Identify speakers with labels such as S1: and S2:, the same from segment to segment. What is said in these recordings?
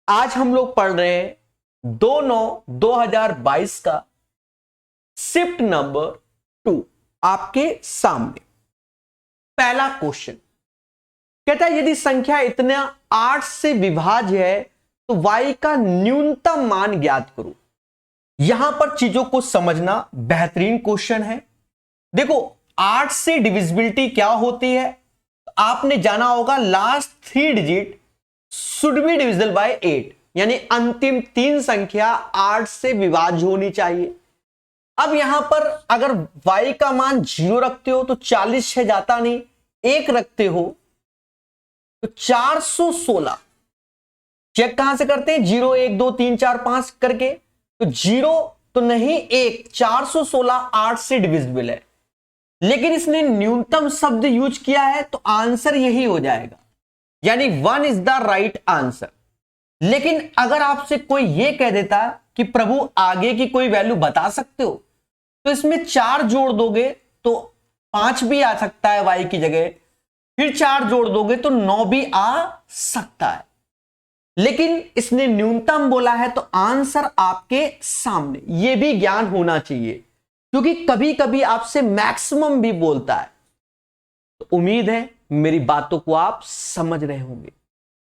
S1: आज हम लोग पढ़ रहे हैं 2/9/2022 का शिफ्ट नंबर 2 आपके सामने। पहला क्वेश्चन कहता है यदि संख्या इतना 8 से विभाज्य है तो y का न्यूनतम मान ज्ञात करो। यहां पर चीजों को समझना बेहतरीन क्वेश्चन है। देखो 8 से डिविजिबिलिटी क्या होती है आपने जाना होगा, last 3 digit should be divisible by 8, यानी अंतिम 3 संख्या 8 से विभाज्य होनी चाहिए। अब यहां पर अगर y का मान 0 रखते हो तो 40 से जाता नहीं, 1 रखते हो तो 416। चेक कहां से करते हैं, 0 1 2 3 4 5 करके, तो 0 तो नहीं 1, 416 8 से डिविजिबल है, लेकिन इसने न्यूनतम शब्द यूज किया है तो आंसर यही हो जाएगा, यानी 1 इज द राइट आंसर। लेकिन अगर आपसे कोई यह कह देता कि प्रभु आगे की कोई वैल्यू बता सकते हो, तो इसमें 4 जोड़ दोगे तो 5 भी आ सकता है y की जगह, फिर 4 जोड़ दोगे तो 9 भी आ सकता है, लेकिन इसने न्यूनतम बोला है तो आंसर आपके सामने। यह भी ज्ञान होना चाहिए, क्योंकि कभी कभी आपसे मैक्सिमम भी बोलता है। तो उम्मीद है मेरी बातों को आप समझ रहे होंगे।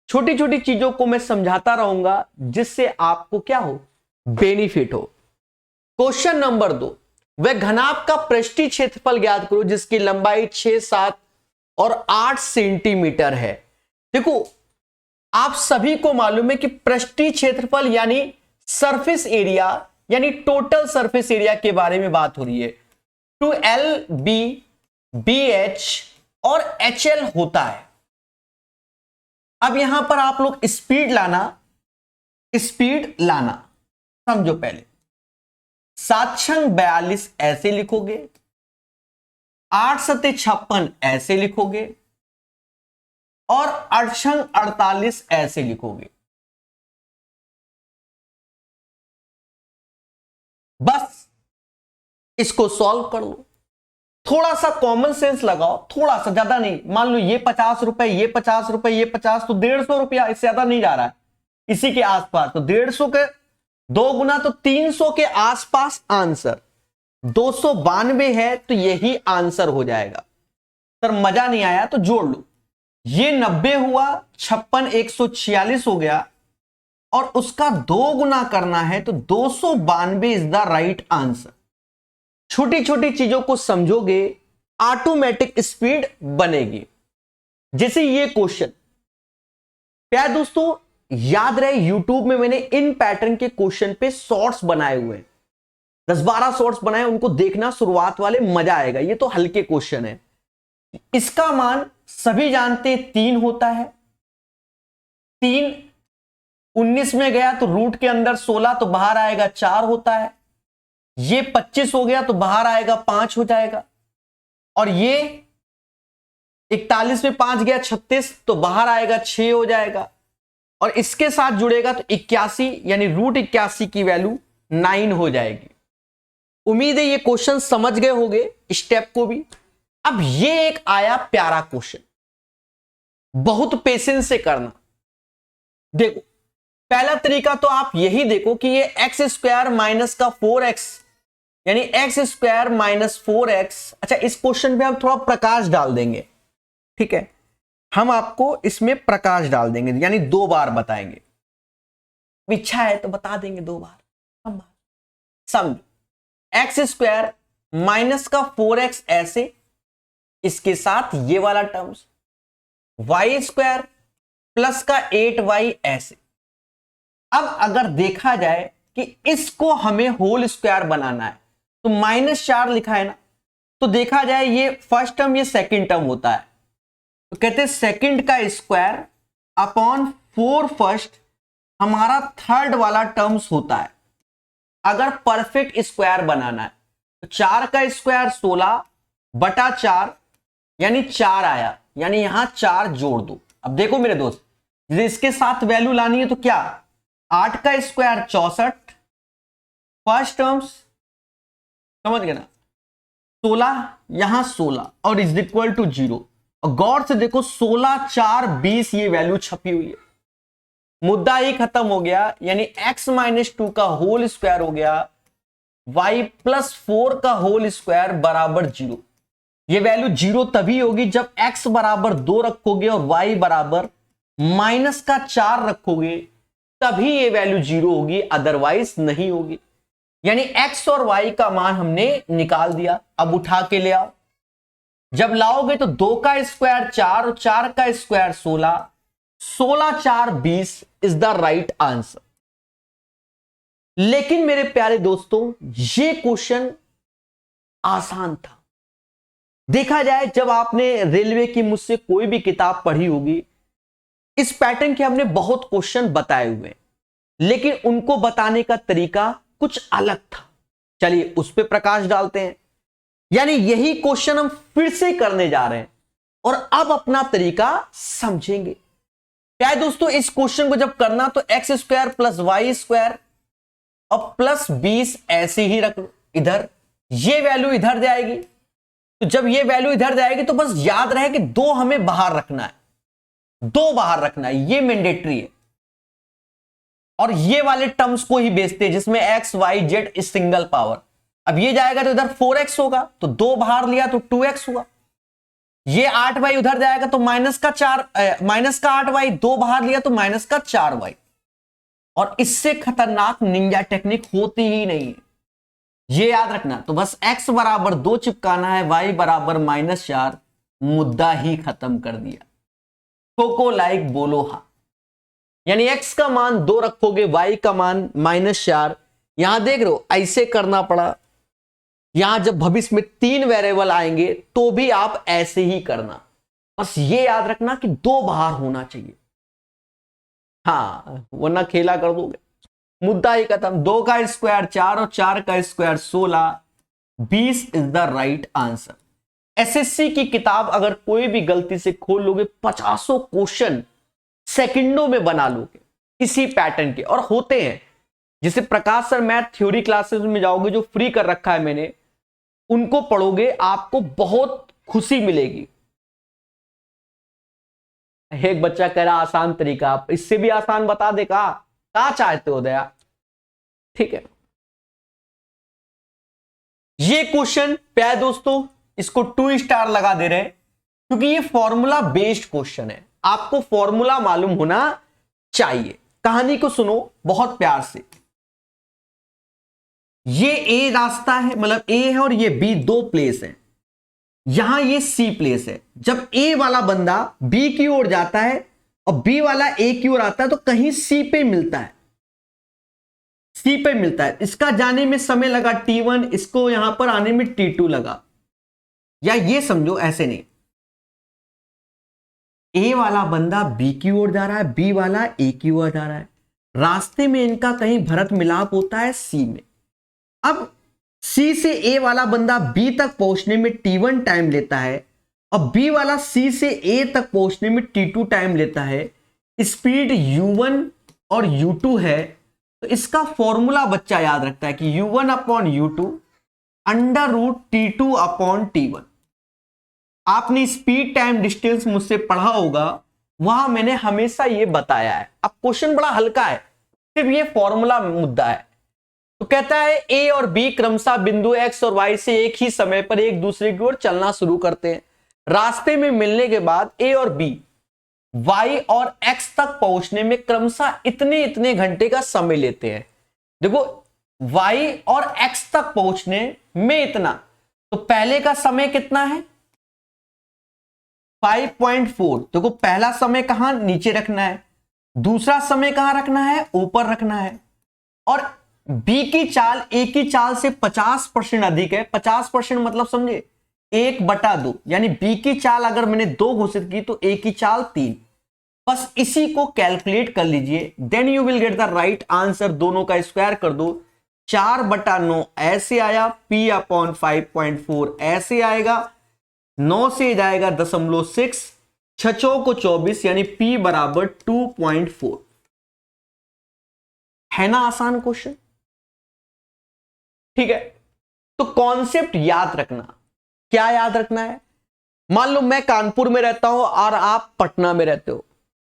S1: छोटी छोटी चीजों को मैं समझाता रहूंगा जिससे आपको क्या हो, बेनिफिट हो। क्वेश्चन नंबर 2, वह घनाभ का पृष्ठीय क्षेत्रफल ज्ञात करो जिसकी लंबाई 6, 7 और 8 सेंटीमीटर है। देखो आप सभी को मालूम है कि पृष्ठीय क्षेत्रफल यानी सरफेस एरिया, यानी टोटल सरफेस एरिया के बारे में बात हो रही है। 2LB, BH और HL होता है। अब यहां पर आप लोग स्पीड लाना समझो। पहले 7×42 ऐसे लिखोगे, 8×56 ऐसे लिखोगे और 8×48 ऐसे लिखोगे। बस इसको सॉल्व कर लो। थोड़ा सा कॉमन सेंस लगाओ, थोड़ा सा, ज्यादा नहीं। मान लो ये 50 रुपए, ये 50 रुपए, ये 50, तो 150 रुपया, इससे ज्यादा नहीं जा रहा है, इसी के आसपास। तो 150 के 2 गुना तो 300 के आसपास आंसर। 292 है तो यही आंसर हो जाएगा। सर मजा नहीं आया तो जोड़ लो, ये 90 हुआ, 56 146 हो गया, और उसका 2 गुना करना है तो 292 इज द राइट आंसर। छोटी छोटी चीजों को समझोगे ऑटोमेटिक स्पीड बनेगी। जैसे ये क्वेश्चन, प्यारे दोस्तों याद रहे यूट्यूब में मैंने इन पैटर्न के क्वेश्चन पे शॉर्ट्स बनाए हुए हैं, 10-12 शॉर्ट्स बनाए, उनको देखना शुरुआत वाले, मजा आएगा। ये तो हल्के क्वेश्चन है। इसका मान सभी जानते 3 होता है। 3 19 में गया तो रूट के अंदर 16, तो बाहर आएगा 4 होता है। ये 25 हो गया तो बाहर आएगा 5 हो जाएगा। और ये 41 में 5 गया 36, तो बाहर आएगा 6 हो जाएगा। और इसके साथ जुड़ेगा तो 81, यानी रूट 81 की वैल्यू 9 हो जाएगी। उम्मीद है ये क्वेश्चन समझ गए होंगे स्टेप को भी। अब ये एक आया प्यारा क्वेश्चन, बहुत पेशेंस से करना। देखो पहला तरीका तो आप यही देखो कि ये x² माइनस का 4x, यानी x² माइनस 4x। अच्छा इस क्वेश्चन पे हम थोड़ा प्रकाश डाल देंगे, ठीक है, हम आपको इसमें प्रकाश डाल देंगे, यानी 2 बार बताएंगे। इच्छा है तो बता देंगे 2 बार। समझो x² माइनस का 4x ऐसे, इसके साथ ये वाला टर्म्स, y² प्लस का 8y ऐसे। अब अगर देखा जाए कि इसको हमें होल स्क्वायर बनाना है तो -4 लिखा है ना, तो देखा जाए ये फर्स्ट टर्म, ये सेकंड टर्म होता है, तो कहते हैं सेकंड का स्क्वायर अपॉन 4 फर्स्ट, हमारा थर्ड वाला टर्म्स होता है। अगर परफेक्ट स्क्वायर बनाना है तो 4 का स्क्वायर 16 बटा 4, यानी 4 आया, यानी यहां 4 जोड़ दो। अब देखो मेरे दोस्त, इसके साथ वैल्यू लानी है तो क्या, 8 का स्क्वायर 64, फर्स्ट टर्म्स समझ गए ना, 16 यहां 16 और इज इक्वल टू 0। और गौर से देखो 16 4 20 ये वैल्यू छपी हुई है। मुद्दा ही खत्म हो गया, यानी x माइनस 2 का होल स्क्वायर हो गया y प्लस 4 का होल स्क्वायर बराबर 0। ये वैल्यू 0 तभी होगी जब x बराबर 2 रखोगे और y बराबर माइनस का 4 रखोगे, तभी ये वैल्यू 0 होगी, अदरवाइज नहीं होगी। यानी x और y का मान हमने निकाल दिया। अब उठा के ले आओ, जब लाओगे तो 2 का स्क्वायर 4 और 4 का square 16, 16 4 20 is the right answer. लेकिन मेरे प्यारे दोस्तों, ये क्वेश्चन आसान था। देखा जाए, जब आपने रेलवे की मुझसे कोई भी किताब पढ़ी होगी, इस पैटर्न के हमने बहुत क्वेश्चन बताए हुए हैं, लेकिन उनको बताने का तरीका कुछ अलग था। चलिए उस पर प्रकाश डालते हैं। यानी यही क्वेश्चन हम फिर से करने जा रहे हैं और अब अपना तरीका समझेंगे। क्या है दोस्तों, इस क्वेश्चन को जब करना तो X square plus Y square और प्लस 20 ऐसे ही रख लो। इधर ये वैल्यू इधर जाएगी, तो जब ये वैल्यू इधर जाएगी तो बस याद रहे कि 2 हमें बाहर रखना है, 2 बाहर रखना है, ये मैंडेटरी है। और ये वाले टर्म्स को ही बेचते हैं जिसमें X Y Z single power. अब ये जाएगा तो इधर 4x होगा, तो 2 बाहर लिया तो 2x हुआ। ये 8y उधर जाएगा तो माइनस का 8y, 2 बाहर लिया तो माइनस का 4y। और इससे खतरनाक निंजा टेक्निक होती ही नहीं है, ये याद रखना। तो बस x बराबर 2 चिपकाना है, y बराबर -4, मुद्दा ही खत्म कर दिया। कोको लाइक बोलो हाँ। यानी x का मान 2 रखोगे, y का मान -4। यहां देख रहे हो ऐसे करना पड़ा। यहां जब भविष्य में 3 वेरिएबल आएंगे तो भी आप ऐसे ही करना, बस ये याद रखना कि 2 बाहर होना चाहिए, हाँ, वरना खेला कर दोगे। मुद्दा ही खत्म। 2 का स्क्वायर 4 और 4 का square 16, 20 is the right answer. SSC की किताब अगर कोई भी गलती से खोल लोगे, 50 क्वेश्चन सेकंडों में बना लोगे इसी पैटर्न के। और होते हैं, जिसे प्रकाश सर मैथ थ्योरी क्लासेस में जाओगे, जो फ्री कर रखा है मैंने, उनको पढ़ोगे, आपको बहुत खुशी मिलेगी। एक बच्चा कह रहा आसान तरीका, आप इससे भी आसान बता दे क्या चाहते हो दया? ठीक है, ये क्वेश्चन प्यारे दोस्तों, इसको 2 स्टार लगा दे रहे हैं क्योंकि ये फॉर्मूला बेस्ड क्वेश्चन है। आपको फॉर्मूला मालूम होना चाहिए। कहानी को सुनो बहुत प्यार से। ये ए रास्ता है, मतलब ए है, और ये बी, 2 प्लेस है। यहां ये सी प्लेस है। जब ए वाला बंदा बी की ओर जाता है और बी वाला ए की ओर आता है तो कहीं सी पे मिलता है, सी पे मिलता है। इसका जाने में समय लगा T1, इसको यहां पर आने में T2 लगा। या ये समझो, ऐसे नहीं, ए वाला बंदा बी की ओर जा रहा है, बी वाला ए की ओर जा रहा है, रास्ते में इनका कहीं भरत मिलाप होता है सी में। अब सी से ए वाला बंदा बी तक पहुंचने में T1 टाइम लेता है और बी वाला सी से ए तक पहुंचने में T2 टाइम लेता है। स्पीड U1 और U2 है, तो इसका फॉर्मूला बच्चा याद रखता है कि U1 upon U2 under root T2 upon T1। आपने स्पीड टाइम डिस्टेंस मुझसे पढ़ा होगा, वहां मैंने हमेशा ये बताया है। अब क्वेश्चन बड़ा हल्का है, सिर्फ ये फॉर्मूला मुद्दा है। तो कहता है ए और बी क्रमशः बिंदु एक्स और वाई से एक ही समय पर एक दूसरे की ओर चलना शुरू करते हैं। रास्ते में मिलने के बाद ए और बी वाई और एक्स तक पहुंचने में क्रमशः इतने इतने घंटे का समय लेते हैं। देखो, वाई और एक्स तक पहुंचने में इतना, तो पहले का समय कितना है 5.4। देखो, पहला समय कहां नीचे रखना है, दूसरा समय कहां रखना है, ऊपर रखना है। और बी की चाल ए की चाल से 50% अधिक है। 50% मतलब समझे 1/2, यानी बी की चाल अगर मैंने 2 घोषित की तो ए की चाल 3। बस इसी को कैलकुलेट कर लीजिए, then you will get the right answer. दोनों का स्क्वायर कर दो, 4/9 ऐसे आया, P अपॉन 5.4 ऐसे आएगा, 9 से जाएगा 0.6, 6 को 24, यानी P बराबर 2.4। है ना आसान क्वेश्चन? ठीक है, तो कॉन्सेप्ट याद रखना। क्या याद रखना है? मान लो मैं कानपुर में रहता हूं और आप पटना में रहते हो।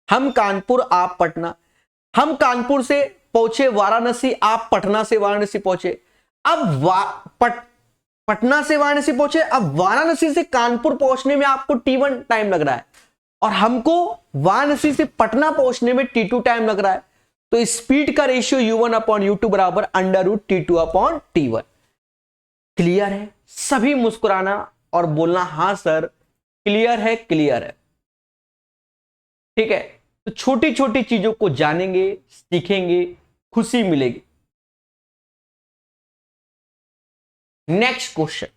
S1: हम कानपुर, आप पटना। हम कानपुर से पहुंचे वाराणसी, आप पटना से वाराणसी पहुंचे। अब पटना से वाराणसी पहुंचे, अब वाराणसी से कानपुर पहुंचने में आपको T1 टाइम लग रहा है और हमको वाराणसी से पटना पहुंचने में T2 टाइम लग रहा है। तो स्पीड का रेशियो U1/U2 बराबर √T2/T1। क्लियर है? सभी मुस्कुराना और बोलना हां सर क्लियर है, क्लियर है। ठीक है, तो छोटी छोटी चीजों को जानेंगे, सीखेंगे, खुशी मिलेगी। नेक्स्ट क्वेश्चन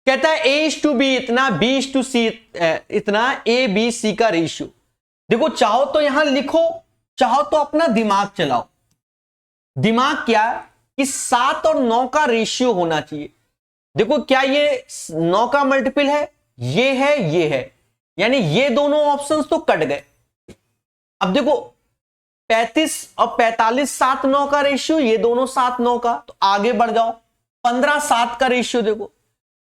S1: कहता है A/B इतना, B/C इतना, ABC का रेशियो। देखो चाहो तो यहां लिखो, चाहो तो अपना दिमाग चलाओ। दिमाग क्या कि 7 और 9 का रेशियो होना चाहिए। देखो क्या ये 9 का मल्टीपल है, ये है, यानी ये दोनों ऑप्शंस तो कट गए। अब देखो 35 और 45 7 9 का रेशियो, ये दोनों 7 9 का, तो आगे बढ़ जाओ 15 7 का रेशियो। देखो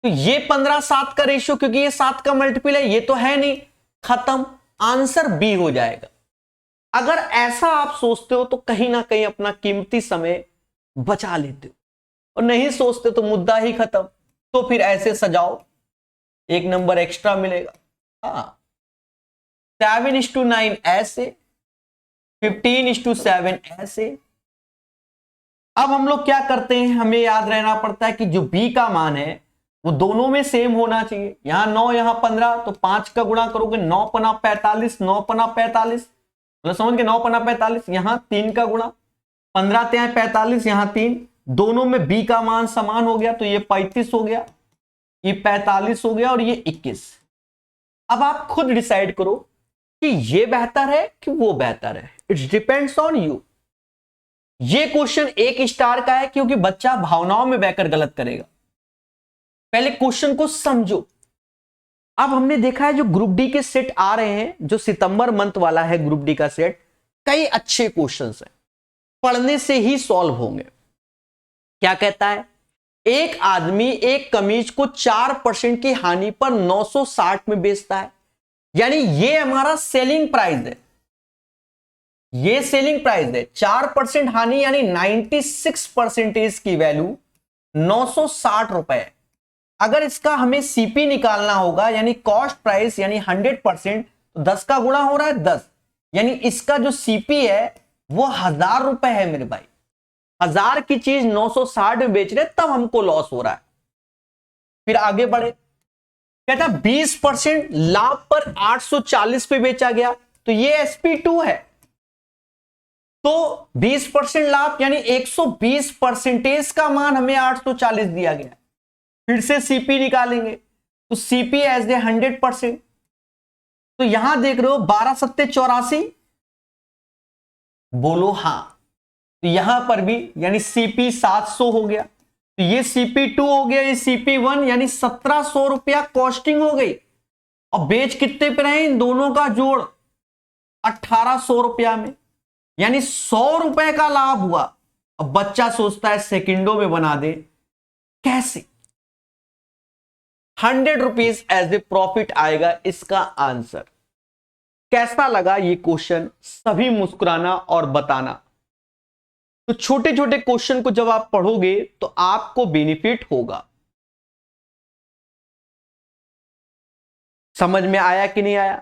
S1: तो ये 15 7 का रेशियो, क्योंकि ये 7 का मल्टीपल है, ये तो है नहीं, खत्म, आंसर बी हो जाएगा। अगर ऐसा आप सोचते हो तो कहीं ना कहीं अपना कीमती समय बचा लेते हो, और नहीं सोचते तो मुद्दा ही खत्म। तो फिर ऐसे सजाओ, 1 नंबर एक्स्ट्रा मिलेगा। हाँ 7:9 ऐसे, 15:7 ऐसे। अब हम लोग क्या करते हैं, हमें याद रहना पड़ता है कि जो बी का मान है वो दोनों में सेम होना चाहिए। यहां 9 यहां 15, तो 5 का गुणा करोगे 9 पना 45, 9 पना 45, मतलब समझ के 9 पना 45, यहां 3 का गुणा 15 ત્યાં 45, यहां 3, दोनों में बी का मान समान हो गया, तो ये 35 हो गया, ये 45 हो गया और ये 21। अब आप खुद डिसाइड करो कि ये बेहतर है कि वो बेहतर है। It's depends on you. ये क्वेश्चन 1 स्टार का है क्योंकि बच्चा भावनाओं में बहकर गलत करेगा। पहले क्वेश्चन को समझो। अब हमने देखा है जो ग्रुप डी के सेट आ रहे हैं, जो सितंबर मंथ वाला है ग्रुप डी का सेट, कई अच्छे क्वेश्चंस हैं, पढ़ने से ही सॉल्व होंगे। क्या कहता है, एक आदमी एक कमीज को 4% की हानि पर 960 में बेचता है, यानी ये हमारा सेलिंग प्राइस है, ये सेलिंग प्राइस है। 4% हानि यानी 96% की वैल्यू 960 रुपए। अगर इसका हमें सीपी निकालना होगा, यानी कॉस्ट प्राइस, यानी 100%, तो 10 का गुणा हो रहा है 10, यानी इसका जो सीपी है वो 1000 रुपए है मेरे भाई। 1000 की चीज 960 में बेच रहे, तब हमको लॉस हो रहा है। फिर आगे बढ़े, कहता 20% लाभ पर 840 पे बेचा गया, तो ये SP2 है। तो 20% लाभ यानी 120% का मान हमें 840 दिया गया। फिर से सीपी निकालेंगे, तो सीपी एज ए 100%, तो यहां देख रहे हो 12 सत्ते 84, बोलो हां। तो यहां पर भी यानी सीपी 700 हो गया, तो ये CP2 हो गया, ये CP1, यानी 1700 रुपया कॉस्टिंग हो गई। और बेच कितने पे रहे, इन दोनों का जोड़ 1800 रुपया में, यानी 100 रुपए का लाभ हुआ। अब बच्चा सोचता है सेकंडों में बना दे, कैसे? 100 रुपीज एज ए प्रॉफिट आएगा इसका आंसर। कैसा लगा ये क्वेश्चन, सभी मुस्कुराना और बताना। तो छोटे छोटे क्वेश्चन को जब आप पढ़ोगे तो आपको बेनिफिट होगा। समझ में आया कि नहीं आया?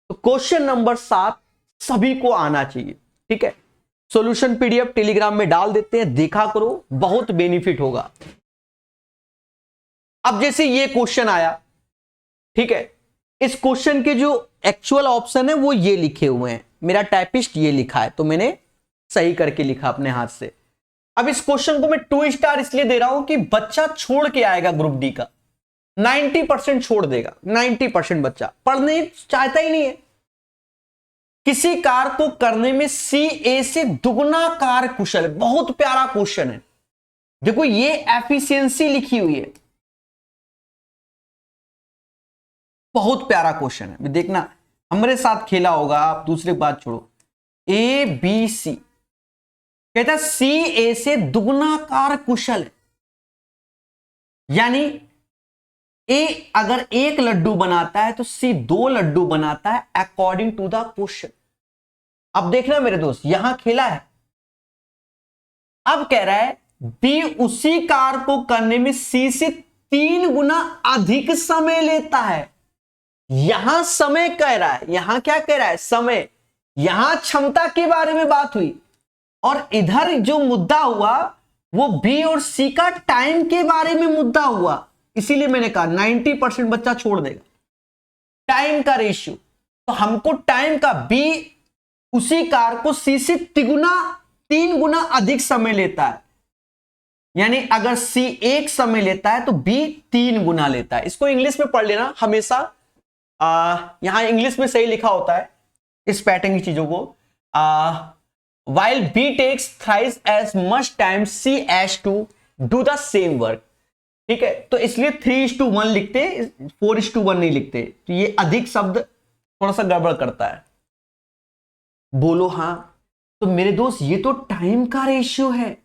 S1: तो क्वेश्चन नंबर 7 सभी को आना चाहिए, ठीक है। सॉल्यूशन PDF टेलीग्राम में डाल देते हैं, देखा करो, बहुत बेनिफिट होगा। अब जैसे ये क्वेश्चन आया, ठीक है, इस क्वेश्चन के जो एक्चुअल ऑप्शन है वो ये लिखे हुए हैं, मेरा टाइपिस्ट ये लिखा है, तो मैंने सही करके लिखा अपने हाथ से। अब इस क्वेश्चन को मैं 2 स्टार इसलिए दे रहा हूं कि बच्चा छोड़ के आएगा ग्रुप डी का, 90% छोड़ देगा। 90% बच्चा पढ़ने चाहता ही नहीं है। किसी कार्य को करने में CA से दुगना कार्य कुशल है। बहुत प्यारा क्वेश्चन है, देखो ये एफिशिएंसी लिखी हुई है, बहुत प्यारा क्वेश्चन है। देखना, हमारे साथ खेला होगा, आप दूसरे बात छोड़ो। ABC कहता है CA से दुगना कार्य कुशल है, यानी ए अगर एक लड्डू बनाता है तो सी 2 लड्डू बनाता है अकॉर्डिंग टू द क्वेश्चन। अब देखना मेरे दोस्त, यहां खेला है। अब कह रहा है बी उसी कार्य को करने में सी से 3 गुना अधिक समय लेता है। यहां समय कह रहा है, यहां क्या कह रहा है, समय। यहां क्षमता के बारे में बात हुई और इधर जो मुद्दा हुआ वो बी और सी का टाइम के बारे में मुद्दा हुआ। इसीलिए मैंने कहा 90% बच्चा छोड़ देगा। टाइम का रेशियो, तो हमको टाइम का बी उसी कार्य को सी से 3 गुना अधिक समय लेता है। यानी अगर सी 1 समय लेता है तो बी 3 गुना लेता है। इसको इंग्लिश में पढ़ लेना हमेशा। यहां इंग्लिश में सही लिखा होता है इस पैटर्न की चीजों को। while B takes thrice as much time C as to do the same work। ठीक है, तो इसलिए 3:1 लिखते, 4:1 नहीं लिखते। तो ये अधिक शब्द थोड़ा सा गड़बड़ करता है। बोलो हाँ। तो मेरे दोस्त ये तो टाइम का रेशियो है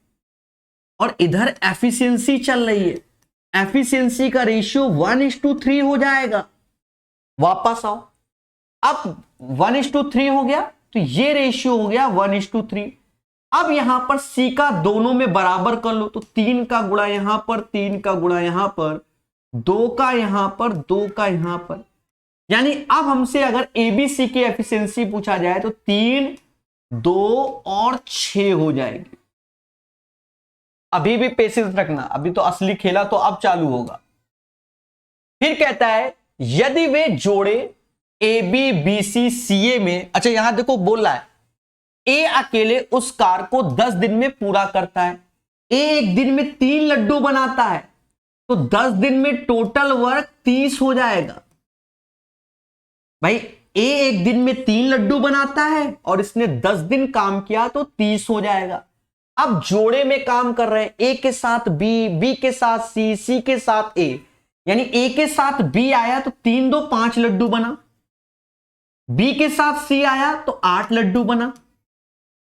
S1: और इधर एफिशिएंसी चल रही है। एफिशिएंसी का रेशियो 1:3 हो जाएगा। वापस आओ, अब 1:3 हो गया तो ये रेशियो हो गया 1:3। अब यहां पर सी का दोनों में बराबर कर लो, तो 3 का गुणा यहां पर, 3 का गुणा यहां पर, 2 का यहां पर, 2 का यहां पर। यानी अब हमसे अगर एबीसी की एफिशिएंसी पूछा जाए तो 3, 2 और 6 हो जाएगी। अभी भी पेशेंस रखना, अभी तो असली खेला तो अब चालू होगा। फिर कहता है यदि वे जोड़े ए बी बी सी सी ए में, अच्छा यहां देखो बोल रहा है ए अकेले उस कार्य को 10 दिन में पूरा करता है। ए एक दिन में 3 लड्डू बनाता है तो 10 दिन में टोटल वर्क 30 हो जाएगा। भाई ए एक दिन में 3 लड्डू बनाता है और इसने 10 दिन काम किया तो 30 हो जाएगा। अब जोड़े में काम कर रहे हैं, ए के साथ बी, बी के साथ सी, सी के साथ ए। यानी ए के साथ बी आया तो 3 2 5 लड्डू बना, बी के साथ सी आया तो 8 लड्डू बना,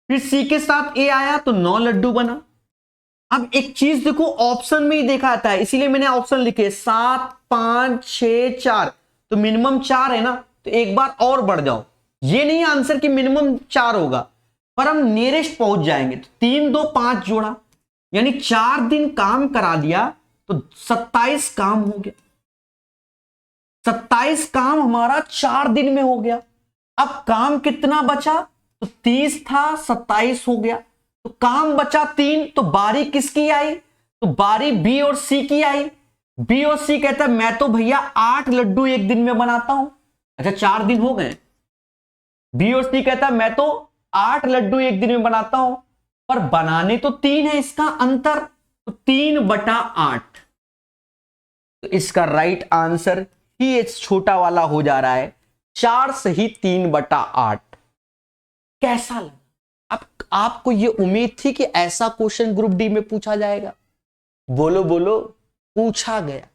S1: फिर सी के साथ ए आया तो 9 लड्डू बना। अब एक चीज देखो, ऑप्शन में ही देखा जाता है, इसीलिए मैंने ऑप्शन लिखे 7 5 6 4। तो मिनिमम 4 है ना, तो एक बार और बढ़ जाओ। ये नहीं आंसर कि मिनिमम 4 होगा, पर हम नियरेस्ट पहुंच जाएंगे। तो 3 2 5 जोड़ा, यानी 4 दिन काम करा दिया तो 27 काम हो गया। 27 काम हमारा 4 दिन में हो गया। अब काम कितना बचा, तो 30 था, 27 हो गया। तो काम बचा 3, तो बारी किसकी आई, तो बारी बी और सी की आई। बी और सी कहता है मैं तो भैया 8 लड्डू एक दिन में बनाता हूं। अच्छा 4 दिन हो गए। बी और सी कहता है मैं तो 8 लड्डू एक दिन में बनाता हूं, पर बनाने तो 3 है, इसका अंतर तो 3/8। तो इसका राइट आंसर ही छोटा वाला हो जा रहा है, 4 सही 3/8। कैसा लगा? अब आपको यह उम्मीद थी कि ऐसा क्वेश्चन ग्रुप डी में पूछा जाएगा? बोलो बोलो, पूछा गया।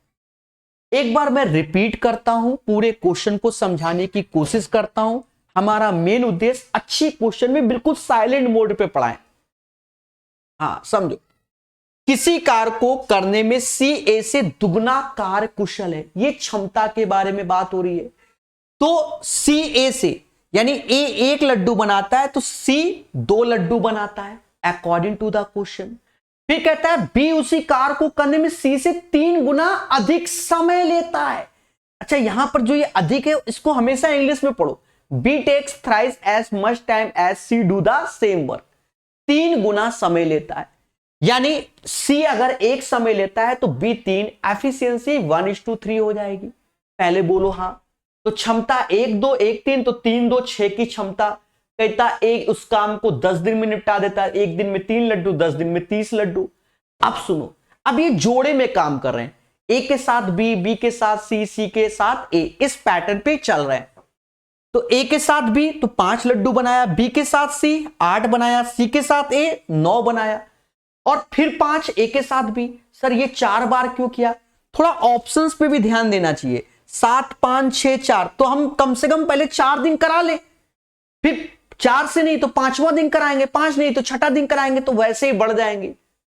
S1: एक बार मैं रिपीट करता हूं, पूरे क्वेश्चन को समझाने की कोशिश करता हूं। हमारा मेन उद्देश्य अच्छी क्वेश्चन में बिल्कुल साइलेंट मोड पे पढ़ाएं। हाँ समझो, किसी कार्य को करने में सी ए से दुगना कार्य कुशल है। ये क्षमता के बारे में बात हो रही है। तो सी ए से, यानी ए 1 लड्डू बनाता है तो सी 2 लड्डू बनाता है अकॉर्डिंग टू द क्वेश्चन। फिर कहता है बी उसी कार्य को करने में सी से 3 गुना अधिक समय लेता है। अच्छा यहां पर जो ये अधिक है इसको हमेशा इंग्लिश में पढ़ो। B takes thrice as much time as C do the same work. 3 गुना समय लेता है, यानी सी अगर 1 समय लेता है तो बी 3, एफिशिएंसी 1:3 हो जाएगी। पहले बोलो हाँ। तो क्षमता 1 2 1 3, तो 3 2 6 की क्षमता। कहता एक उस काम को 10 दिन में निपटा देता है, 1 दिन में 3 लड्डू, 10 दिन में 30 लड्डू। अब सुनो, अब ये जोड़े में काम कर रहे हैं, ए के साथ बी, बी के साथ सी, सी के साथ ए, इस पैटर्न पे चल रहे हैं। तो ए के साथ बी तो 5 लड्डू बनाया, बी के साथ सी 8 बनाया, सी के साथ ए 9 बनाया, और फिर 5 ए के साथ बी। सर ये 4 बार क्यों किया? थोड़ा ऑप्शंस पे भी ध्यान देना चाहिए। 7 5 6 4, तो हम कम से कम पहले 4 दिन करा ले, फिर 4 से नहीं तो 5वां दिन कराएंगे, 5 नहीं तो 6ठा दिन कराएंगे, तो वैसे ही बढ़ जाएंगे।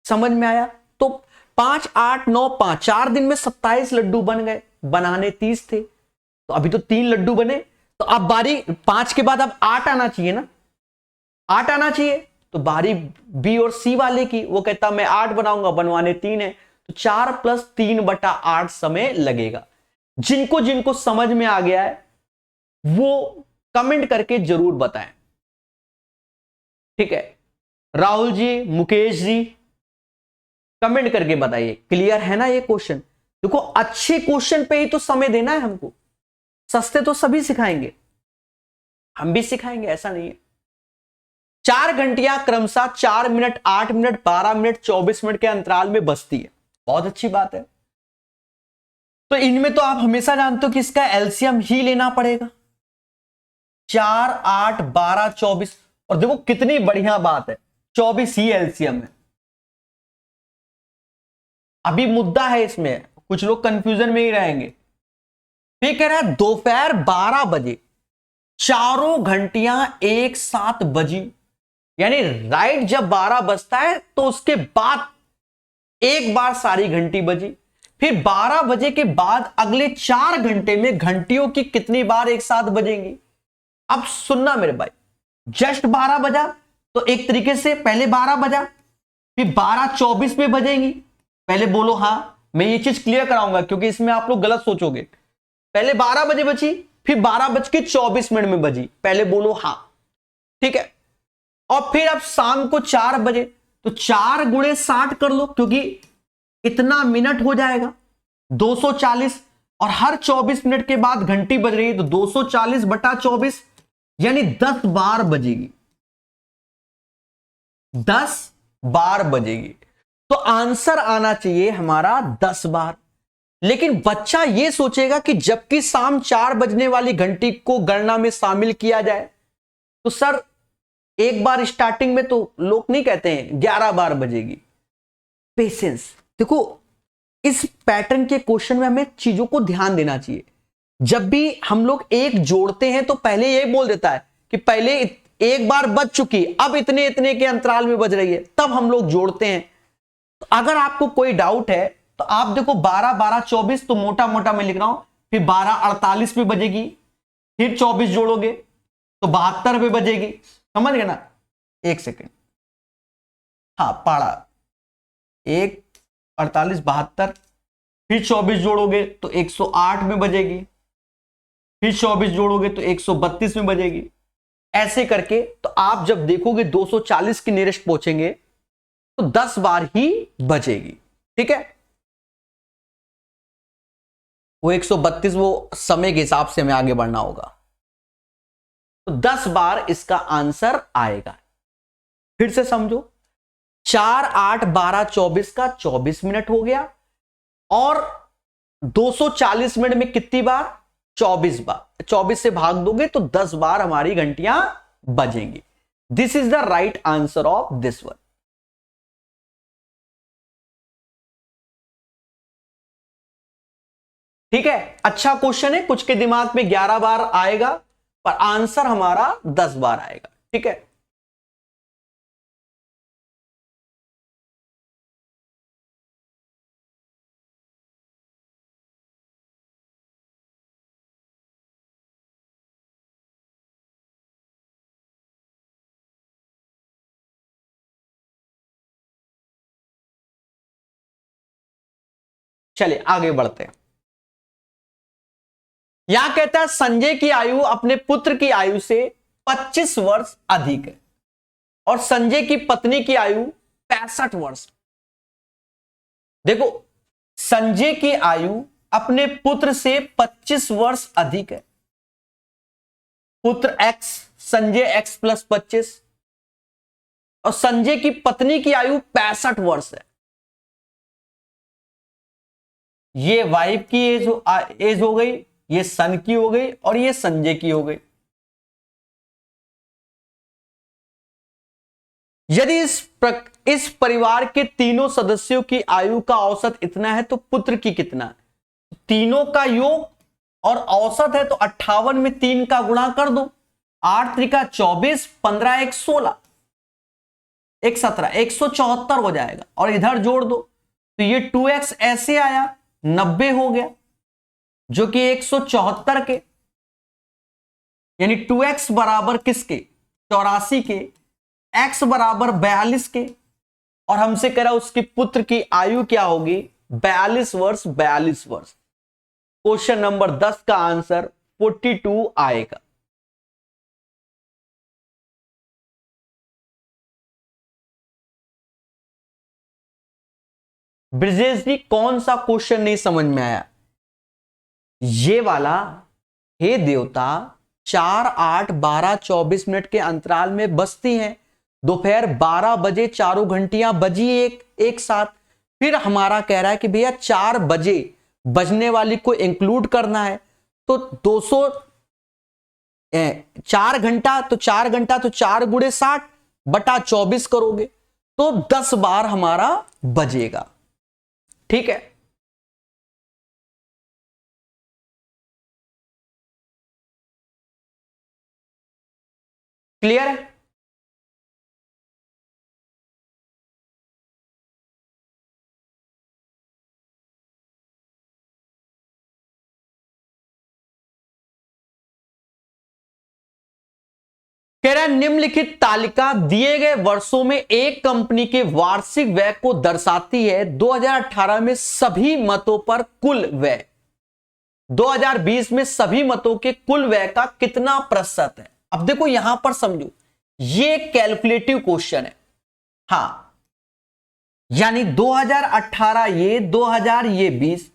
S1: समझ में आया? तो 5 8 9 5, 4 दिन में 27 लड्डू बन गए, बनाने 30 थे, तो अभी तो 3 लड्डू बने, तो अब बारी 5 के बाद अब 8 आना चाहिए ना, 8 आना चाहिए, तो बारी बी और सी वाले की, वो कहता मैं 8 बनाऊंगा, बनवाने 3 है, तो 4 + 3/8 समय लगेगा। जिनको जिनको समझ में आ गया है वो कमेंट करके जरूर बताएं, ठीक है। राहुल जी, मुकेश जी, कमेंट करके बताइए, क्लियर है ना ये क्वेश्चन। देखो अच्छे क्वेश्चन पे ही तो समय देना है हमको, सस्ते तो सभी सिखाएंगे, हम भी सिखाएंगे, ऐसा नहीं है। 4 घंटियां क्रमशः 4 मिनट, 8 मिनट, 12 मिनट, 24 मिनट के अंतराल में बजती है, बहुत अच्छी बात है। तो इनमें तो आप हमेशा जानते हो कि इसका एलसीएम ही लेना पड़ेगा, 4 8 12 24, और देखो कितनी बढ़िया बात है, 24 ही एलसीएम है। अभी मुद्दा है इसमें, कुछ लोग कंफ्यूजन में ही रहेंगे। फिर कह रहा है दोपहर 12 बजे चारों घंटियां एक साथ बजी, यानी राइट जब 12 बजता है तो उसके बाद एक बार सारी घंटी बजी, फिर 12 बजे के बाद अगले 4 घंटे में घंटियों की कितनी बार एक साथ बजेंगी। अब सुनना मेरे भाई, जस्ट 12 बजा तो एक तरीके से पहले 12 बजा, फिर 12:24 में बजेंगी, पहले बोलो हां, मैं ये चीज क्लियर कराऊंगा क्योंकि इसमें आप लोग गलत सोचोगे। पहले 12 बजे बची, फिर 12:24 में बजी, पहले बोलो हां, ठीक है। और फिर अब शाम को 4 बजे, तो 4 × 60 कर लो क्योंकि इतना मिनट हो जाएगा 240, और हर 24 मिनट के बाद घंटी बज रही है, तो 240/24 यानी 10 बार बजेगी, 10 बार बजेगी। तो आंसर आना चाहिए हमारा 10 बार। लेकिन बच्चा यह सोचेगा कि जबकि शाम 4 बजने वाली घंटी को गणना में शामिल किया जाए, तो सर एक बार स्टार्टिंग में तो लोग नहीं कहते हैं 11 बार बजेगी। पेशेंस, देखो इस पैटर्न के क्वेश्चन में हमें चीजों को ध्यान देना चाहिए। जब भी हम लोग एक जोड़ते हैं तो पहले यह बोल देता है कि पहले एक बार बज चुकी, अब इतने इतने के अंतराल में बज रही है, तब हम लोग जोड़ते हैं। तो अगर आपको कोई डाउट है तो आप देखो 12 12 24, तो मोटा मोटा मैं लिख रहा हूं, फिर 12:48 में बजेगी, फिर 24 जोड़ोगे तो 72 पे बजेगी, समझ गए ना। एक सेकेंड, हाँ पाड़ा, 1 48 72, फिर 24 जोड़ोगे तो 108 में बजेगी, फिर 24 जोड़ोगे तो 132 में बजेगी। ऐसे करके तो आप जब देखोगे 240 के नियरेस्ट पहुंचेंगे तो 10 बार ही बजेगी, ठीक है। वो 132 वो समय के हिसाब से हमें आगे बढ़ना होगा, तो 10 बार इसका आंसर आएगा। फिर से समझो, 4 8 12 24 का 24 मिनट हो गया, और 240 मिनट में कितनी बार, 24 बार, 24 से भाग दोगे तो 10 बार हमारी घंटियां बजेंगी। This is the right answer of this one. ठीक है, अच्छा क्वेश्चन है, कुछ के दिमाग में 11 बार आएगा पर आंसर हमारा 10 बार आएगा, ठीक है। चलिए आगे बढ़ते हैं। यहां कहता है संजय की आयु अपने पुत्र की आयु से 25 वर्ष अधिक है और संजय की पत्नी की आयु 65 वर्ष। देखो संजय की आयु अपने पुत्र से 25 वर्ष अधिक है, पुत्र x, संजय x + 25, और संजय की पत्नी की आयु 65 वर्ष है। ये वाइफ की एज हो गई, ये सन की हो गई, और ये संजय की हो गई। यदि इस परिवार के तीनों सदस्यों की आयु का औसत इतना है तो पुत्र की कितना है? तीनों का योग और औसत है तो 58 में 3 का गुणा कर दो, 8 × 24, 15 × 16, 1 17, 174 हो जाएगा, और इधर जोड़ दो तो ये 2x ऐसे आया, 90 हो गया, जो कि 174 के, यानी 2x बराबर किसके, 84 के, x बराबर 42 के, और हमसे कह रहा उसके पुत्र की आयु क्या होगी, 42 वर्ष। 42 वर्ष। क्वेश्चन नंबर 10 का आंसर 42 आएगा। ब्रजेश जी कौन सा क्वेश्चन नहीं समझ में आया? ये वाला, हे देवता, 4, 8, 12, 24 मिनट के अंतराल में बजती हैं। दोपहर 12 बजे चारों घंटियां बजी एक साथ। फिर हमारा कह रहा है कि भैया 4 बजे बजने वाली को इंक्लूड करना है, तो 200 4 घंटा तो 4 घंटा तो 4 गुणे 60 बटा 24 करोगे तो 10 बार हमारा बजेगा। ठीक है, क्लियर है? कह रहा है निम्नलिखित तालिका दिए गए वर्षों में एक कंपनी के वार्षिक व्यय को दर्शाती है। 2018 में सभी मतों पर कुल व्यय, 2020 में सभी मतों के कुल व्यय का कितना प्रतिशत है? अब देखो यहां पर समझो, ये कैलकुलेटिव क्वेश्चन है। हां, यानी 2018 ये 2000 ये 20,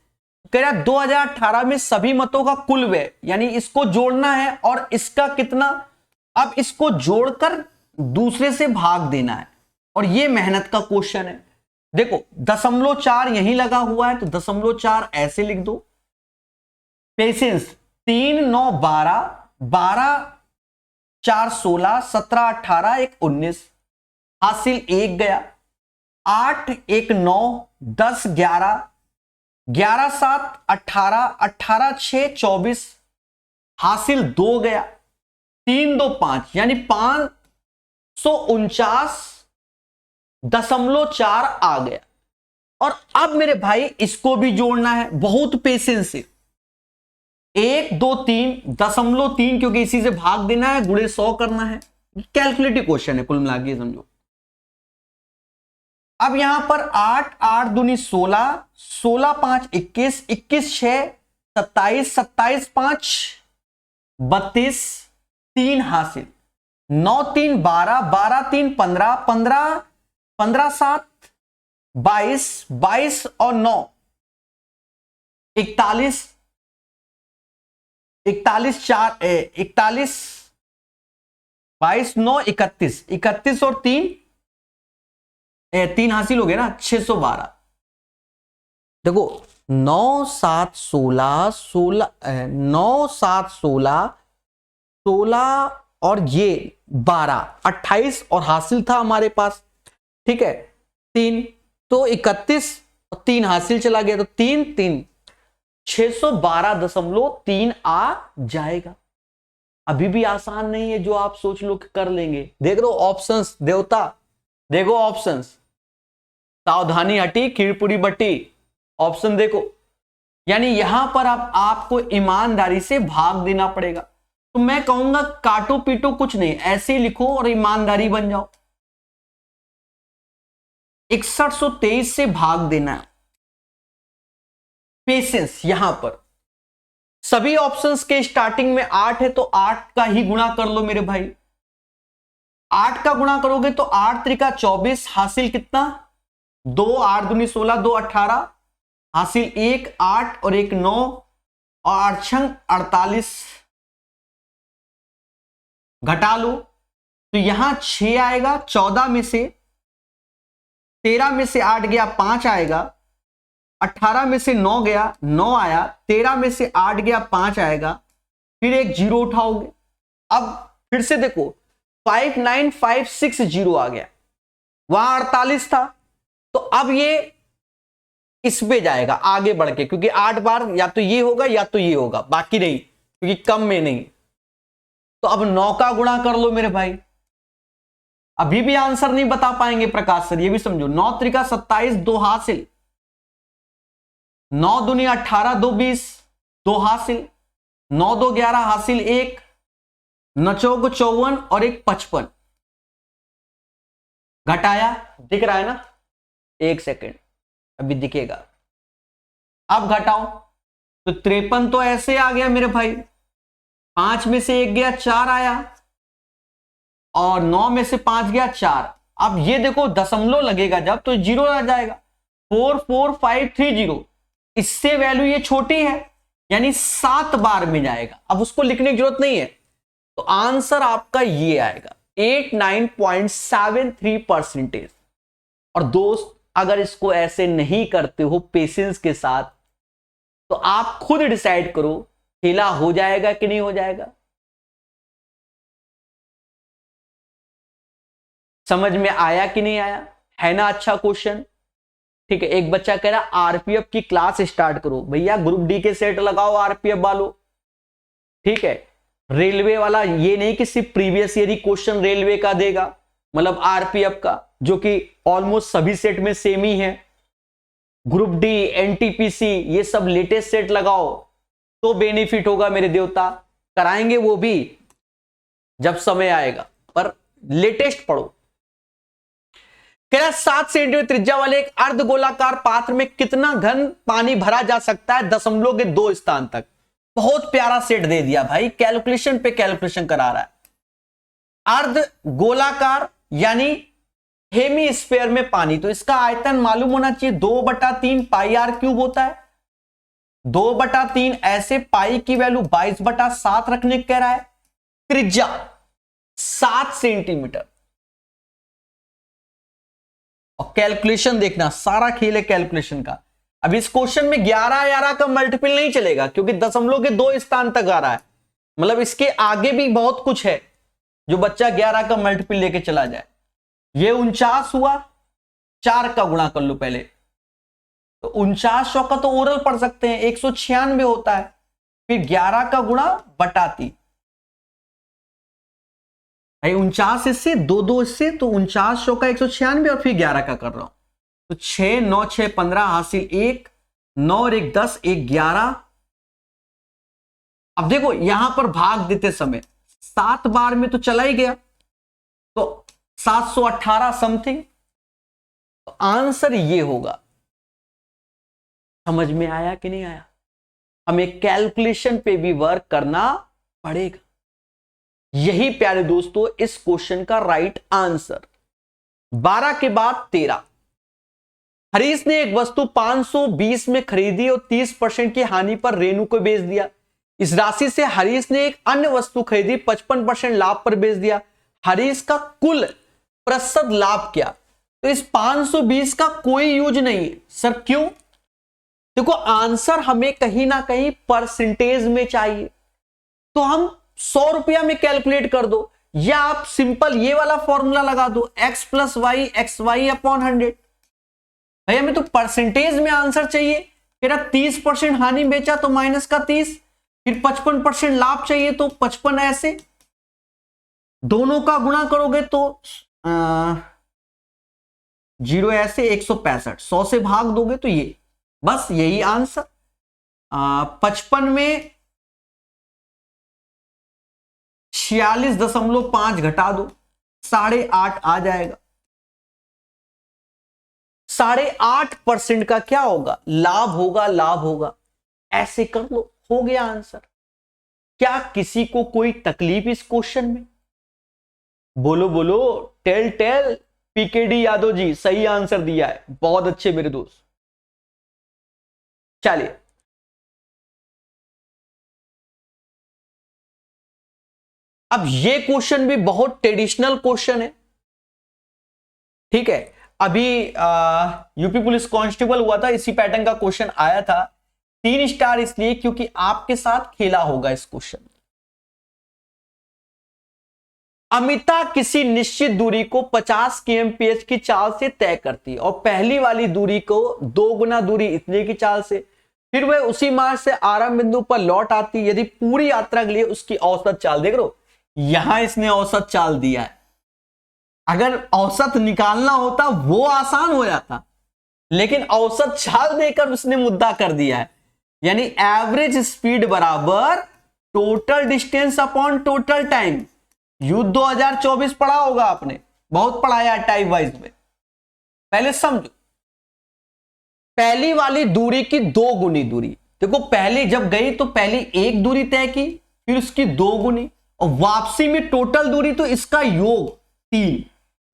S1: कह रहा 2018 में सभी मतों का कुल व्यय, यानी इसको जोड़ना है और इसका कितना, अब इसको जोड़कर दूसरे से भाग देना है, और ये मेहनत का क्वेश्चन है। देखो 0.4 यहीं लगा हुआ है, तो 0.4 ऐसे लिख दो। पेशेंस, 3, 9, 12, 12, 4, 16, 17, 18, 1, 19, हासिल 1 गया, 8, 1, 9, 10, 11, 11, 7, 18, 18, 6, 24, हासिल 2 गया, 3, 2, 5, यानी 549.4 आ गया। और अब मेरे भाई इसको भी जोड़ना है, बहुत पेशेंस से। 1, 2, 3, 0.3, क्योंकि इसी से भाग देना है, गुणे 100 करना है। कैलकुलेटिव क्वेश्चन है कुल मिला के, समझो। अब यहां पर 8, 8 दूनी 16, 16, 5, 21, 21, 6, 27, 27, 5, 32, 3 हासिल, 9, 3, 12, 12, 3, 15, 15, 15, 7, 22, 22 और 9, 41, 41, 4, 41, 22, 9, 31, 31 और 3, 3 हासिल हो गया ना, 612। देखो 9, 7, 16, 16, 9, 7, 16, 16 और ये 12, 28 और हासिल था हमारे पास। ठीक है, 3 तो 31 और 3 हासिल चला गया, तो 3, 3, 612.3 आ जाएगा। अभी भी आसान नहीं है जो आप सोच लो कि कर लेंगे। देख लो ऑप्शंस देवता, देखो ऑप्शंस, सावधानी हटी खीरपुरी बटी, ऑप्शन देखो। यानी यहां पर आपको ईमानदारी से भाग देना पड़ेगा। तो मैं कहूंगा काटो पीटो कुछ नहीं, ऐसे ही लिखो और ईमानदारी बन जाओ। 6123 से भाग देना है, पेशेंस। यहां पर सभी ऑप्शंस के स्टार्टिंग में 8 है, तो 8 का ही गुणा कर लो मेरे भाई। 8 का गुणा करोगे तो 8 त्रिका 24, हासिल कितना, 2, 8 दूनी 16, 2, 18, हासिल 1, 8 और 1, 9 और 8 छंग 48, घटा लो तो यहां 6 आएगा। 14 में से 13 में से 8 गया, 5 आएगा। 18 में से 9 गया, 9 आया। 13 में से 8 गया, 5 आएगा। फिर एक 0 उठाओगे। अब फिर से देखो 59560 आ गया, वहां 48 था, तो अब ये इस पे जाएगा आगे बढ़ के, क्योंकि 8 बार या तो ये होगा या तो ये होगा, बाकी नहीं, क्योंकि कम में नहीं। तो अब 9 का गुणा कर लो मेरे भाई। अभी भी आंसर नहीं बता पाएंगे प्रकाश सर, ये भी समझो। 9 त्रिका 27, 2 हासिल, 9 दूनी 18, 2 20, 2 हासिल, 9 2 11 हासिल 1, 9 चौक 54 और 1 55। घटाया, दिख रहा है ना? 1 सेकेंड, अभी दिखेगा। अब घटाओ तो 53 तो ऐसे आ गया मेरे भाई, 5 में से 1 गया 4 आया, और 9 में से 5 गया 4। अब ये देखो दशमलव लगेगा जब तो 0 आ जाएगा, 44530। इससे वैल्यू ये छोटी है, यानी 7 बार में जाएगा। अब उसको लिखने की जरूरत नहीं है, तो आंसर आपका ये आएगा 89.73%। और दोस्त अगर इसको ऐसे नहीं करते हो पेशेंस के साथ, तो आप खुद डिसाइड करो खेला हो जाएगा कि नहीं हो जाएगा। समझ में आया कि नहीं आया? है ना अच्छा क्वेश्चन? ठीक है। एक बच्चा कह रहा आरपीएफ की क्लास स्टार्ट करो। भैया ग्रुप डी के सेट लगाओ आरपीएफ वालों, ठीक है। रेलवे वाला ये नहीं कि सिर्फ प्रीवियस ईयर ही क्वेश्चन रेलवे का देगा, मतलब आरपीएफ का, जो कि ऑलमोस्ट सभी सेट में सेम ही है। ग्रुप डी, एनटीपीसी, ये सब लेटेस्ट सेट लगाओ तो बेनिफिट होगा मेरे देवता। कराएंगे वो भी जब समय आएगा, पर लेटेस्ट पढ़ो। कह रहा 7 सेंटीमीटर त्रिज्या वाले एक अर्धगोलाकार पात्र में कितना घन पानी भरा जा सकता है दशमलव के 2 स्थान तक। बहुत प्यारा सेट दे दिया भाई, कैलकुलेशन पे कैलकुलेशन करा रहा है। अर्धगोलाकार यानी हेमीस्फीयर में पानी, तो इसका आयतन मालूम होना चाहिए 2/3 पाई आर क्यूब होता है। 2/3 ऐसे, पाई की वैल्यू 22/7 रखने कह रहा है। त्रिज्या 7 सेंटीमीटर, और कैलकुलेशन देखना, सारा खेल है कैलकुलेशन का। अब इस क्वेश्चन में 11 का मल्टीपल नहीं चलेगा, क्योंकि दशमलव के 2 स्थान तक आ रहा है। मतलब इसके आगे भी बहुत कुछ है जो बच्चा 11 का मल्टीपल लेके चला जाए। ये 49 हुआ, 4 का गुणा कर लो पहले, तो 49 का तो ओरल पढ़ सकते हैं, 196 होता है। फिर 11 का गुणा बटा 3, 49 इससे, 2 इससे, तो 49 का 196, और फिर 11 का कर रहा हूं, तो 6 9 6 15 हासिल 1, 9 और 1 10, 1 11। अब देखो यहां पर भाग देते समय 7 बार में तो चला ही गया, तो 718 समथिंग, तो आंसर ये होगा। समझ में आया कि नहीं आया? हमें कैलकुलेशन पे भी वर्क करना पड़ेगा। यही प्यारे दोस्तों इस क्वेश्चन का राइट आंसर। 12 के बाद 13। हरीश ने एक वस्तु 520 में खरीदी और 30% की हानि पर रेणु को बेच दिया। इस राशि से हरीश ने एक अन्य वस्तु खरीदी, 55% लाभ पर बेच दिया। हरीश का कुल प्रतिशत लाभ क्या? तो इस 520 का कोई यूज नहीं है सर, क्यों? देखो आंसर हमें कहीं ना कहीं परसेंटेज में चाहिए, तो हम 100 रुपया में कैलकुलेट कर दो, या आप सिंपल ये वाला फॉर्मूला लगा दो, x + y xy/100। भैया हमें तो परसेंटेज में आंसर चाहिए। फिर 30% हानि बेचा तो माइनस का 30, फिर 55% लाभ चाहिए तो 55, ऐसे दोनों का गुणा करोगे तो 0 ऐसे 165, 100 से भाग दोगे तो ये, बस यही आंसर। 55 में 46.5 घटा दो, 8.5 आ जाएगा। 8.5% का क्या होगा? लाभ होगा, लाभ होगा। ऐसे कर लो, हो गया आंसर। क्या किसी को कोई तकलीफ इस क्वेश्चन में? बोलो बोलो, tell tell. PKD Yadav ji सही आंसर दिया है, बहुत अच्छे मेरे दोस्त। चलिए अब ये क्वेश्चन भी बहुत ट्रेडिशनल क्वेश्चन है, ठीक है। अभी यूपी पुलिस कांस्टेबल हुआ था, इसी पैटर्न का क्वेश्चन आया था। 3 स्टार इसलिए क्योंकि आपके साथ खेला होगा इस क्वेश्चन। अमिता किसी निश्चित दूरी को 50 kmph की चाल से तय करती है, और पहली वाली दूरी को 2 गुना दूरी इतने की चाल से, फिर वह उसी मार्ग से आरंभ बिंदु पर लौट आती है यदि पूरी यात्रा के लिए उसकी औसत चाल, देख लो यहां इसने औसत चाल दिया है। अगर औसत निकालना होता वो आसान हो जाता, लेकिन औसत चाल देकर उसने मुद्दा कर दिया है, यानी एवरेज स्पीड बराबर total distance upon total time. युद्ध 2024 पढ़ा होगा आपने, बहुत पढ़ाया टाइप वाइज में। पहले समझो, पहली वाली दूरी की 2 गुनी दूरी, देखो पहले जब गई तो पहले एक दूरी तय की, फिर उसकी 2 गुनी, और वापसी में टोटल दूरी तो इसका योग 3,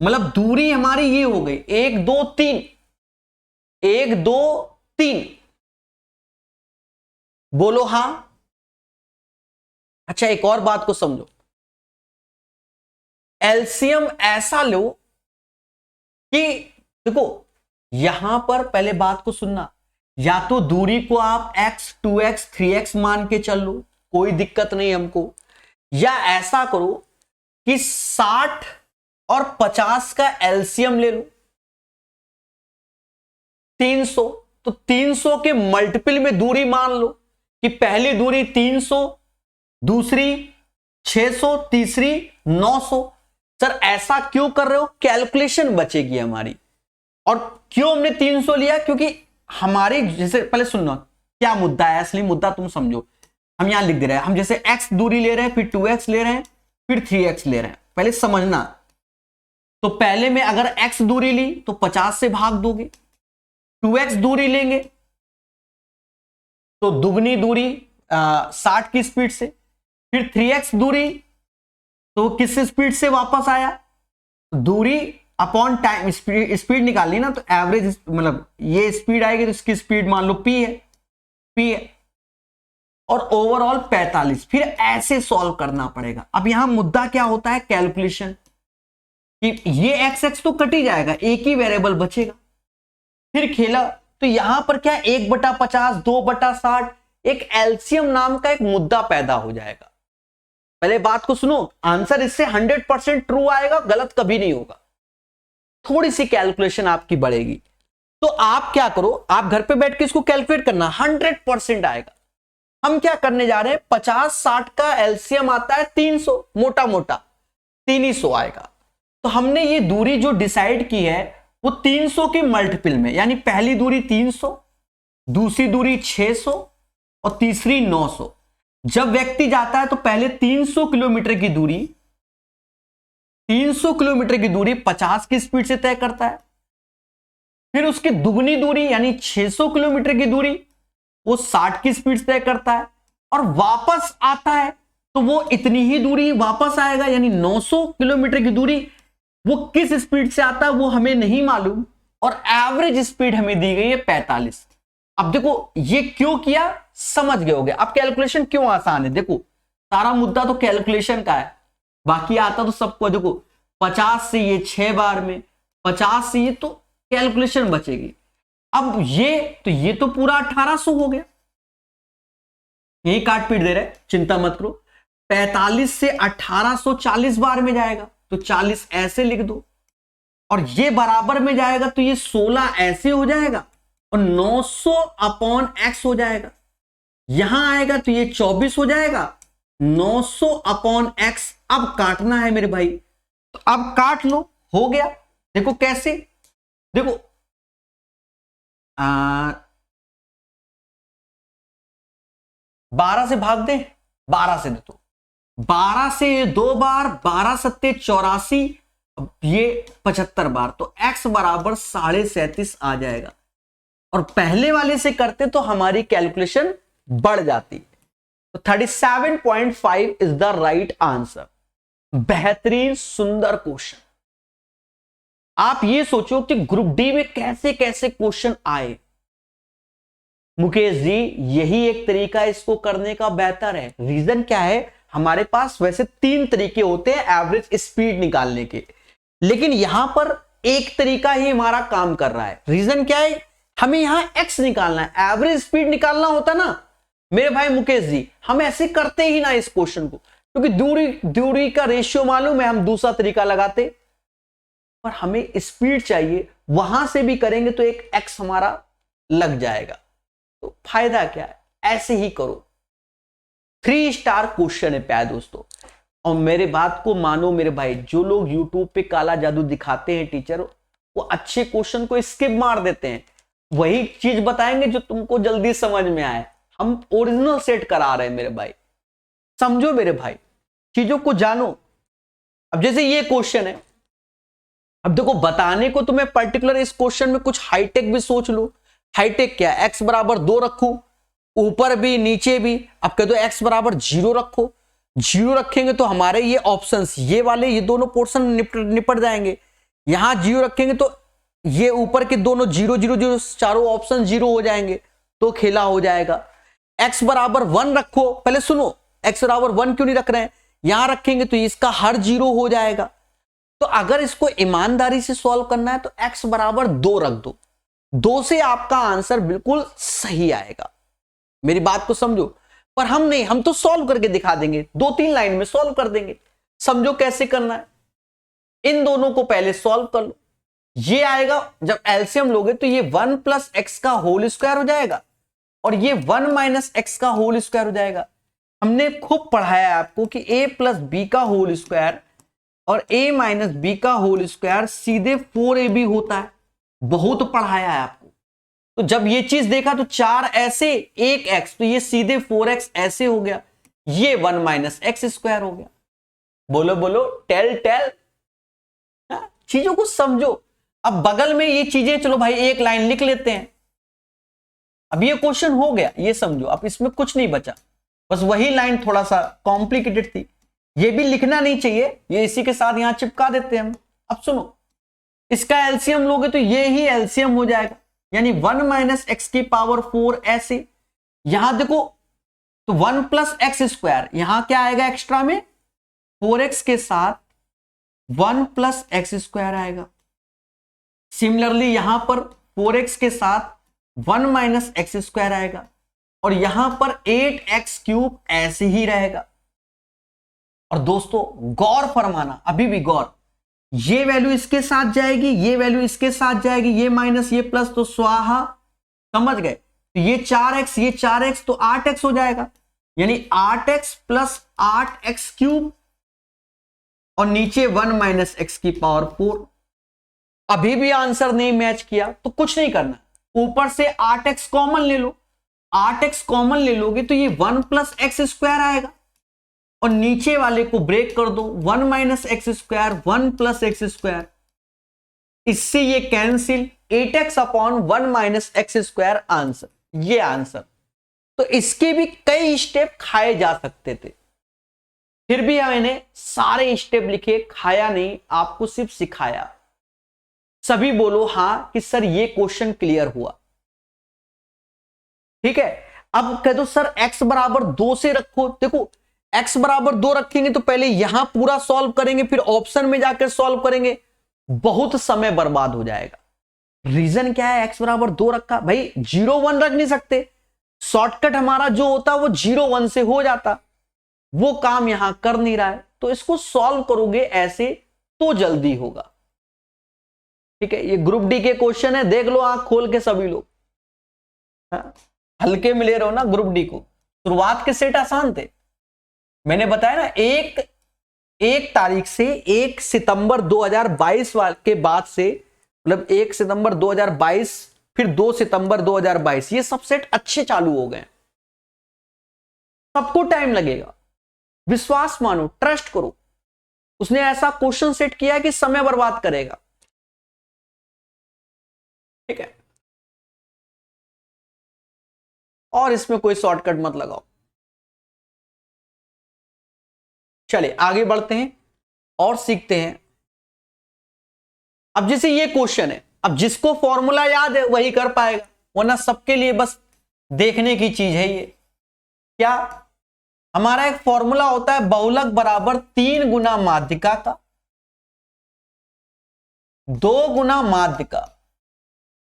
S1: मतलब दूरी हमारी ये हो गई 1 2 3, 1 2 3। बोलो हां। अच्छा एक और बात को समझो, एलसीएम ऐसा लो कि देखो यहां पर पहले बात को सुनना, या तो दूरी को आप x 2x 3x मान के चल लो, कोई दिक्कत नहीं हमको, या ऐसा करो कि 60 और 50 का एलसीएम ले लो 300, तो 300 के मल्टीपल में दूरी मान लो कि पहली दूरी 300, दूसरी 600, तीसरी 900। सर ऐसा क्यों कर रहे हो, कैलकुलेशन बचेगी हमारी। और क्यों हमने 300 लिया, क्योंकि हमारी जैसे पहले सुनना क्या मुद्दा है, असली मुद्दा तुम समझो। हम यहां लिख दे रहे हैं, हम जैसे x दूरी ले रहे हैं, फिर 2x ले रहे हैं, फिर 3x ले रहे हैं, पहले समझना। तो पहले में अगर x दूरी ली तो 50 से भाग दोगे, 2x दूरी लेंगे तो दुगनी दूरी 60 की स्पीड से, फिर 3x दूरी तो किस स्पीड से वापस आया, दूरी अपॉन टाइम, स्पीड निकालनी ना, तो एवरेज मतलब ये स्पीड आएगी तो इसकी स्पीड मान लो p है, और ओवरऑल 45। फिर ऐसे सॉल्व करना पड़ेगा। अब यहां मुद्दा क्या होता है, कैलकुलेशन, कि ये x तो कट ही जाएगा, एक ही वेरिएबल बचेगा। फिर खेला तो यहां पर क्या 1/50 2/60, एक एलसीएम नाम का एक मुद्दा पैदा हो जाएगा। पहले बात को सुनो, आंसर इससे 100% ट्रू आएगा, गलत कभी नहीं होगा। थोड़ी सी कैलकुलेशन आपकी बढ़ेगी, तो आप क्या करो, आप घर पे बैठ के इसको कैलकुलेट करना, 100% आएगा। हम क्या करने जा रहे हैं, 50-60 का एलसीएम आता है 300, मोटा मोटा 300 आएगा। तो हमने ये दूरी जो डिसाइड की है वो 300 के मल्टीपल में, यानी पहली दूरी 300, दूसरी दूरी 600 और तीसरी 900। जब व्यक्ति जाता है तो पहले 300 किलोमीटर की दूरी 50 की स्पीड से तय करता है, फिर उसकी दुगनी दूरी यानी 600 किलोमीटर की दूरी वो 60 की स्पीड से तय करता है, और वापस आता है तो वो इतनी ही दूरी वापस आएगा, यानी 900 किलोमीटर की दूरी। वो किस स्पीड से आता है वो हमें नहीं मालूम, और एवरेज स्पीड हमें दी गई है 45। अब देखो ये क्यों किया, समझ गए होगे। अब कैलकुलेशन क्यों आसान है, देखो सारा मुद्दा तो कैलकुलेशन का है, बाकी आता तो सबको। देखो 50 से ये 6 बार में, 50 से ये, तो कैलकुलेशन बचेगी। अब ये तो पूरा 1800 हो गया, यही काट पीट दे रहे, चिंता मत करो। 45 से 1840 बार में जाएगा तो 40 ऐसे लिख दो, और ये बराबर में जाएगा तो ये 16 ऐसे हो जाएगा, और 900 अपॉन x हो जाएगा। यहां आएगा तो ये 24 हो जाएगा, 900 अपॉन x। अब काटना है मेरे भाई, तो अब काट लो, हो गया। देखो कैसे, देखो 12 से भाग दे, 12 से दे तो 12 से 2 बार, 12 सत्ते 84, ये 75 बार, तो x बराबर 37.5 आ जाएगा। और पहले वाले से करते तो हमारी कैलकुलेशन बढ़ जाती। तो 37.5 इज द राइट आंसर। बेहतरीन सुंदर क्वेश्चन। आप ये सोचो कि ग्रुप डी में कैसे कैसे क्वेश्चन आए। मुकेश जी यही एक तरीका इसको करने का बेहतर है। रीजन क्या है, हमारे पास वैसे 3 तरीके होते हैं एवरेज स्पीड निकालने के, लेकिन यहां पर एक तरीका ही हमारा काम कर रहा है। रीजन क्या है, हमें यहां x निकालना है, एवरेज स्पीड निकालना होता ना मेरे भाई मुकेश जी, हम ऐसे करते ही ना इस क्वेश्चन को, क्योंकि दूरी का रेशियो मालूम है, हम दूसरा तरीका लगाते, पर हमें स्पीड चाहिए, वहां से भी करेंगे तो एक x हमारा लग जाएगा। तो फायदा क्या है, ऐसे ही करो। 3 स्टार क्वेश्चन है प्यारे दोस्तों। और मेरे बात को मानो मेरे भाई, जो लोग YouTube पे काला जादू दिखाते हैं टीचर, वो अच्छे क्वेश्चन को स्किप मार देते हैं, वही चीज बताएंगे जो तुमको जल्दी समझ में आए। हम ओरिजिनल सेट करा रहे हैं मेरे भाई, समझो मेरे भाई, चीजों को जानो। अब जैसे ये क्वेश्चन है, अब देखो बताने को तुम्हें पर्टिकुलर इस क्वेश्चन में कुछ हाईटेक भी सोच लो। हाईटेक क्या, x बराबर 2 रखो, ऊपर भी नीचे भी। अब कह दो x बराबर 0 रखो, 0 रखेंगे तो हमारे ये ऑप्शंस ये वाले ये दोनों पोर्शन निपट जाएंगे। यहां 0 रखेंगे तो ये ऊपर के दोनों 0 0 0 चारों ऑप्शन 0 हो जाएंगे, तो खेला हो जाएगा। x बराबर 1 रखो, पहले सुनो, x बराबर 1 क्यों नहीं रख रहे हैं, यहां रखेंगे तो इसका हर 0 हो जाएगा। तो अगर इसको ईमानदारी से सॉल्व करना है तो x बराबर 2 रख दो, 2 से आपका आंसर बिल्कुल सही आएगा। मेरी बात को समझो। पर हम नहीं, हम तो सॉल्व करके दिखा देंगे, 2-3 लाइन में सॉल्व कर देंगे। समझो कैसे करना है, इन दोनों को पहले सॉल्व कर लो। ये आएगा, जब एलसीएम लोगे तो ये 1 प्लस एक्स का होल स्क्वायर हो जाएगा और ये 1 माइनस एक्स का होल स्क्वायर हो जाएगा। हमने खूब पढ़ाया है आपको कि a प्लस बी का होल स्क्वायर और a माइनस बी का होल स्क्वायर सीधे 4ab होता है, बहुत पढ़ाया है आपको। तो जब ये चीज देखा तो 4 ऐसे 1 एक्स, तो ये सीधे 4x ऐसे हो गया, ये 1 माइनस एक्स स्क्वायर हो गया। बोलो बोलो, टेल टेल। चीजों को समझो। अब बगल में ये चीजें, चलो भाई एक लाइन लिख लेते हैं। अब ये क्वेश्चन हो गया, ये समझो, अब इसमें कुछ नहीं बचा, बस वही लाइन थोड़ा सा कॉम्प्लिकेटेड थी, ये भी लिखना नहीं चाहिए, ये इसी के साथ यहां चिपका देते हैं हम। अब सुनो, इसका एलसीएम लोगे तो ये ही एलसीएम हो जाएगा, यानी 1 माइनस एक्स की पावर 4 ऐसे। यहां देखो तो 1 प्लस एक्स स्क्वायर, यहां क्या आएगा एक्स्ट्रा में, 4x के साथ 1 प्लस एक्स स्क्वायर आएगा। सिमिलरली यहां पर 4x के साथ 1 माइनस एक्स स्क्वायर आएगा और यहां पर 8x क्यूब ऐसे ही रहेगा। और दोस्तों गौर फरमाना, अभी भी गौर, ये वैल्यू इसके साथ जाएगी, ये वैल्यू इसके साथ जाएगी, ये माइनस ये प्लस, तो स्वाहा, समझ गए। तो ये 4x, ये 4x, तो 8x हो जाएगा, यानी 8x प्लस 8x क्यूब और नीचे 1 माइनस एक्स की पावर 4। अभी भी आंसर नहीं मैच किया तो कुछ नहीं करना, ऊपर से 8x कॉमन ले लो, 8x कॉमन ले लोगे तो ये 1 प्लस एक्स स्क्वायर आएगा और नीचे वाले को ब्रेक कर दो, 1 minus x square 1 plus x square, इससे ये cancel, 8x upon 1 minus x square answer, ये आंसर। तो इसके भी कई स्टेप खाए जा सकते थे, फिर भी मैंने सारे स्टेप लिखे, खाया नहीं, आपको सिर्फ सिखाया। सभी बोलो हां कि सर ये क्वेश्चन क्लियर हुआ। ठीक है, अब कह दो सर x बराबर 2 से रखो। देखो x बराबर 2 रखेंगे तो पहले यहां पूरा सॉल्व करेंगे, फिर ऑप्शन में जाकर सॉल्व करेंगे, बहुत समय बर्बाद हो जाएगा। रीजन क्या है, x बराबर 2 रखा, भाई 0 1 रख नहीं सकते, शॉर्टकट हमारा जो होता वो 0 1 से हो जाता, वो काम यहां कर नहीं रहा है, तो इसको सॉल्व करोगे ऐसे तो जल्दी होगा। ठीक है, ये ग्रुप डी के क्वेश्चन है, देख लो आंख खोल के सभी लोग, हल्के में ले रहे हो ना ग्रुप डी को। शुरुआत के सेट आसान थे, मैंने बताया ना, एक तारीख से 1 सितंबर 2022 के बाद से, मतलब 1 सितंबर 2022 फिर 2 सितंबर 2022, ये सब सेट अच्छे चालू हो गए। सबको टाइम लगेगा, विश्वास मानो, ट्रस्ट करो, उसने ऐसा क्वेश्चन सेट किया है कि समय बर्बाद करेगा। ठीक है, और इसमें कोई शॉर्टकट मत लगाओ। चलिए आगे बढ़ते हैं और सीखते हैं। अब जैसे ये क्वेश्चन है, अब जिसको फॉर्मूला याद है वही कर पाएगा, वरना सबके लिए बस देखने की चीज है ये। क्या, हमारा एक फॉर्मूला होता है बहुलक बराबर 3 गुना माध्यिका का 2 गुना माध्य का,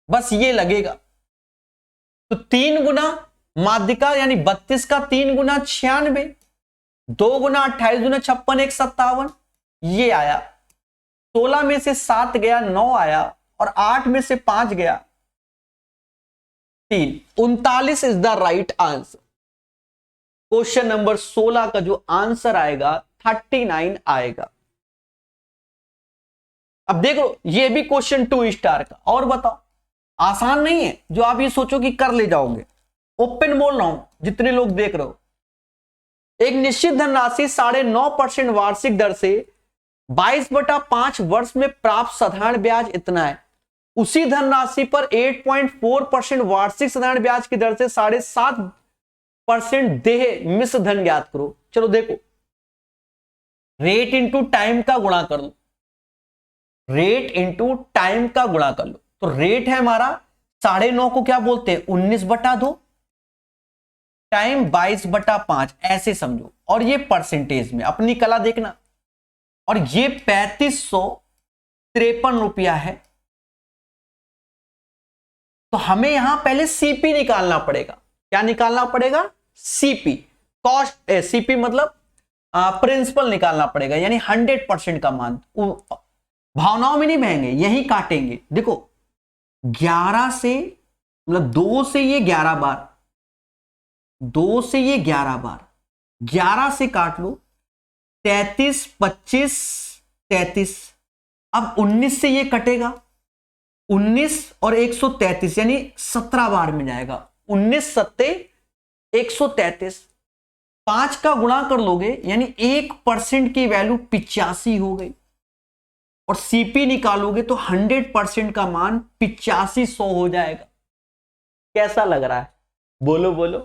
S1: बस ये लगेगा। तो 3 गुना माध्यिका यानी 32 का 3 गुना 96, 2 गुना 28 गुना 56 1 57, ये आया। 16 में से 7 गया 9 आया और 8 में से 5 गया 3, 39 is the right answer. Question number 16 का जो आंसर आएगा 39 आएगा। अब देखो ये भी क्वेश्चन 2 स्टार का, और बताओ आसान नहीं है जो आप ये सोचो कि कर ले जाओगे। ओपन बोल रहा हूं, जितने लोग देख रहे हो, एक निश्चित धनराशि 9.5% वार्षिक दर से 22/5 वर्ष में प्राप्त साधारण ब्याज इतना है। उसी धनराशि पर 8.4% वार्षिक साधारण ब्याज की दर से 7.5% देय मिश्र धन ज्ञात करो। चलो देखो, रेट इंटू टाइम का गुणा कर लो, रेट इंटू टाइम का गुणा कर लो। तो रेट है हमारा 9.5 को क्या बोलते हैं, 19/2, टाइम 22/5, ऐसे समझो। और ये परसेंटेज में अपनी कला देखना, और ये 3553 रुपया है। तो हमें यहां पहले सीपी निकालना पड़ेगा। क्या निकालना पड़ेगा, सीपी, कॉस्ट, सीपी मतलब प्रिंसिपल निकालना पड़ेगा, यानी 100% का मान। भावनाओं में नहीं बहेंगे, यही काटेंगे। देखो 11 से मतलब 2 से ये 11 बार, 2 से ये 11 बार, 11 से काट लो, 33, 25, 33। अब 19 से ये कटेगा, 19 और 133 यानी 17 बार में जाएगा। 19 सत्ते 133, 5 का गुणा कर लोगे यानी 1% की वैल्यू 85 हो गई। और सीपी निकालोगे तो 100% का मान 8500 हो जाएगा। कैसा लग रहा है, बोलो बोलो।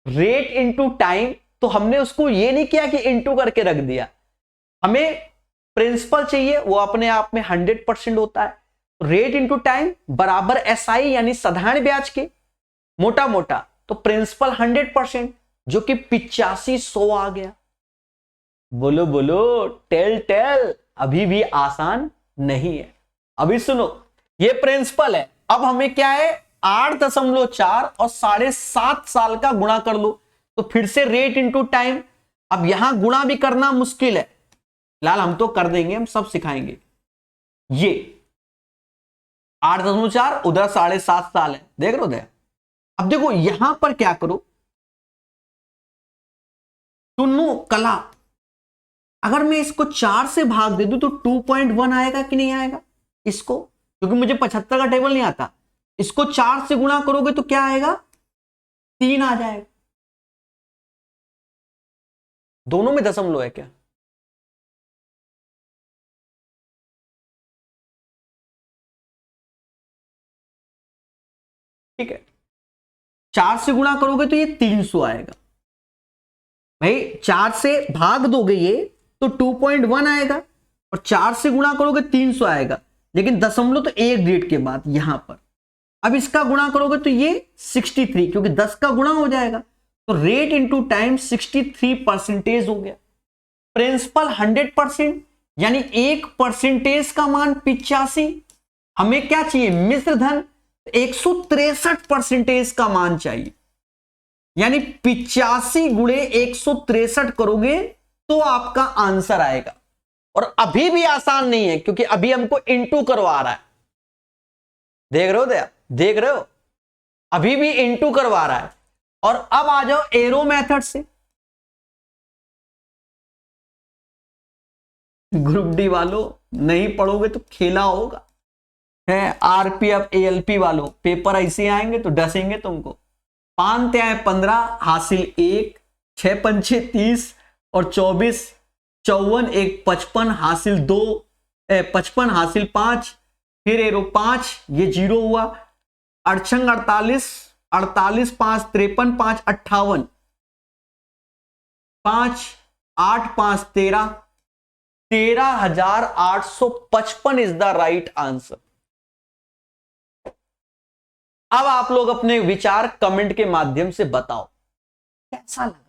S1: रेट इंटू टाइम, तो हमने उसको ये नहीं किया कि इंटू करके रख दिया, हमें प्रिंसिपल चाहिए, वो अपने आप में 100% होता है। रेट इंटू टाइम बराबर एसआई यानी साधारण ब्याज के, मोटा मोटा तो प्रिंसिपल 100% जो कि 8500 आ गया। बोलो बोलो, टेल टेल, अभी भी आसान नहीं है। अभी सुनो, ये प्रिंसिपल है। अब हमें क्या है, 8.4 और 7.5 साल का गुणा कर लो, तो फिर से रेट इंटू टाइम। अब यहां गुणा भी करना मुश्किल है, फिलहाल हम तो कर देंगे, हम सब सिखाएंगे। ये 8.4 उधर 7.5 साल है, देख रहे हो दया। अब देखो यहां पर क्या करो, सुनो कला, अगर मैं इसको 4 से भाग दे दूं तो 2.1 आएगा कि नहीं आएगा इसको, क्योंकि मुझे 75 का टेबल नहीं आता। इसको 4 से गुणा करोगे तो क्या आएगा, 3 आ जाएगा। दोनों में दशमलव है क्या, ठीक है। 4 से गुणा करोगे तो ये 300 आएगा भाई। 4 से भाग दोगे ये तो 2.1 आएगा, और 4 से गुणा करोगे 300 आएगा, लेकिन दशमलव तो एक डिजिट के बाद यहां पर। अब इसका गुणा करोगे तो ये 63, क्योंकि 10 का गुणा हो जाएगा। तो रेट इंटू टाइम 63% हो गया। प्रिंसिपल 100% यानी 1% का मान 85। हमें क्या चाहिए, मिश्र धन 163% का मान चाहिए, यानी 85 गुणे 163 करोगे तो आपका आंसर आएगा। और अभी भी आसान नहीं है, क्योंकि अभी हमको इंटू करवा रहा है, देख रहे हो दया, देख रहे हो, अभी भी इंटू करवा रहा है। और अब आ जाओ एरो मेथड से। ग्रुप डी वालों नहीं पढ़ोगे तो खेला होगा है। आरपीएफ एएलपी वालों पेपर ऐसे आएंगे तो डसेंगे तुमको। 5 त्याय 15 हासिल 1, 6 पंचे 30 और 24, 54 1 55 हासिल 2, 55 हासिल 5, फिर एरो 5, ये 0 हुआ। अड़छंग 48, 48 5 53 5 58, 5 8 5 13, 13,855 इज द राइट आंसर। अब आप लोग अपने विचार कमेंट के माध्यम से बताओ कैसा लग रहा है,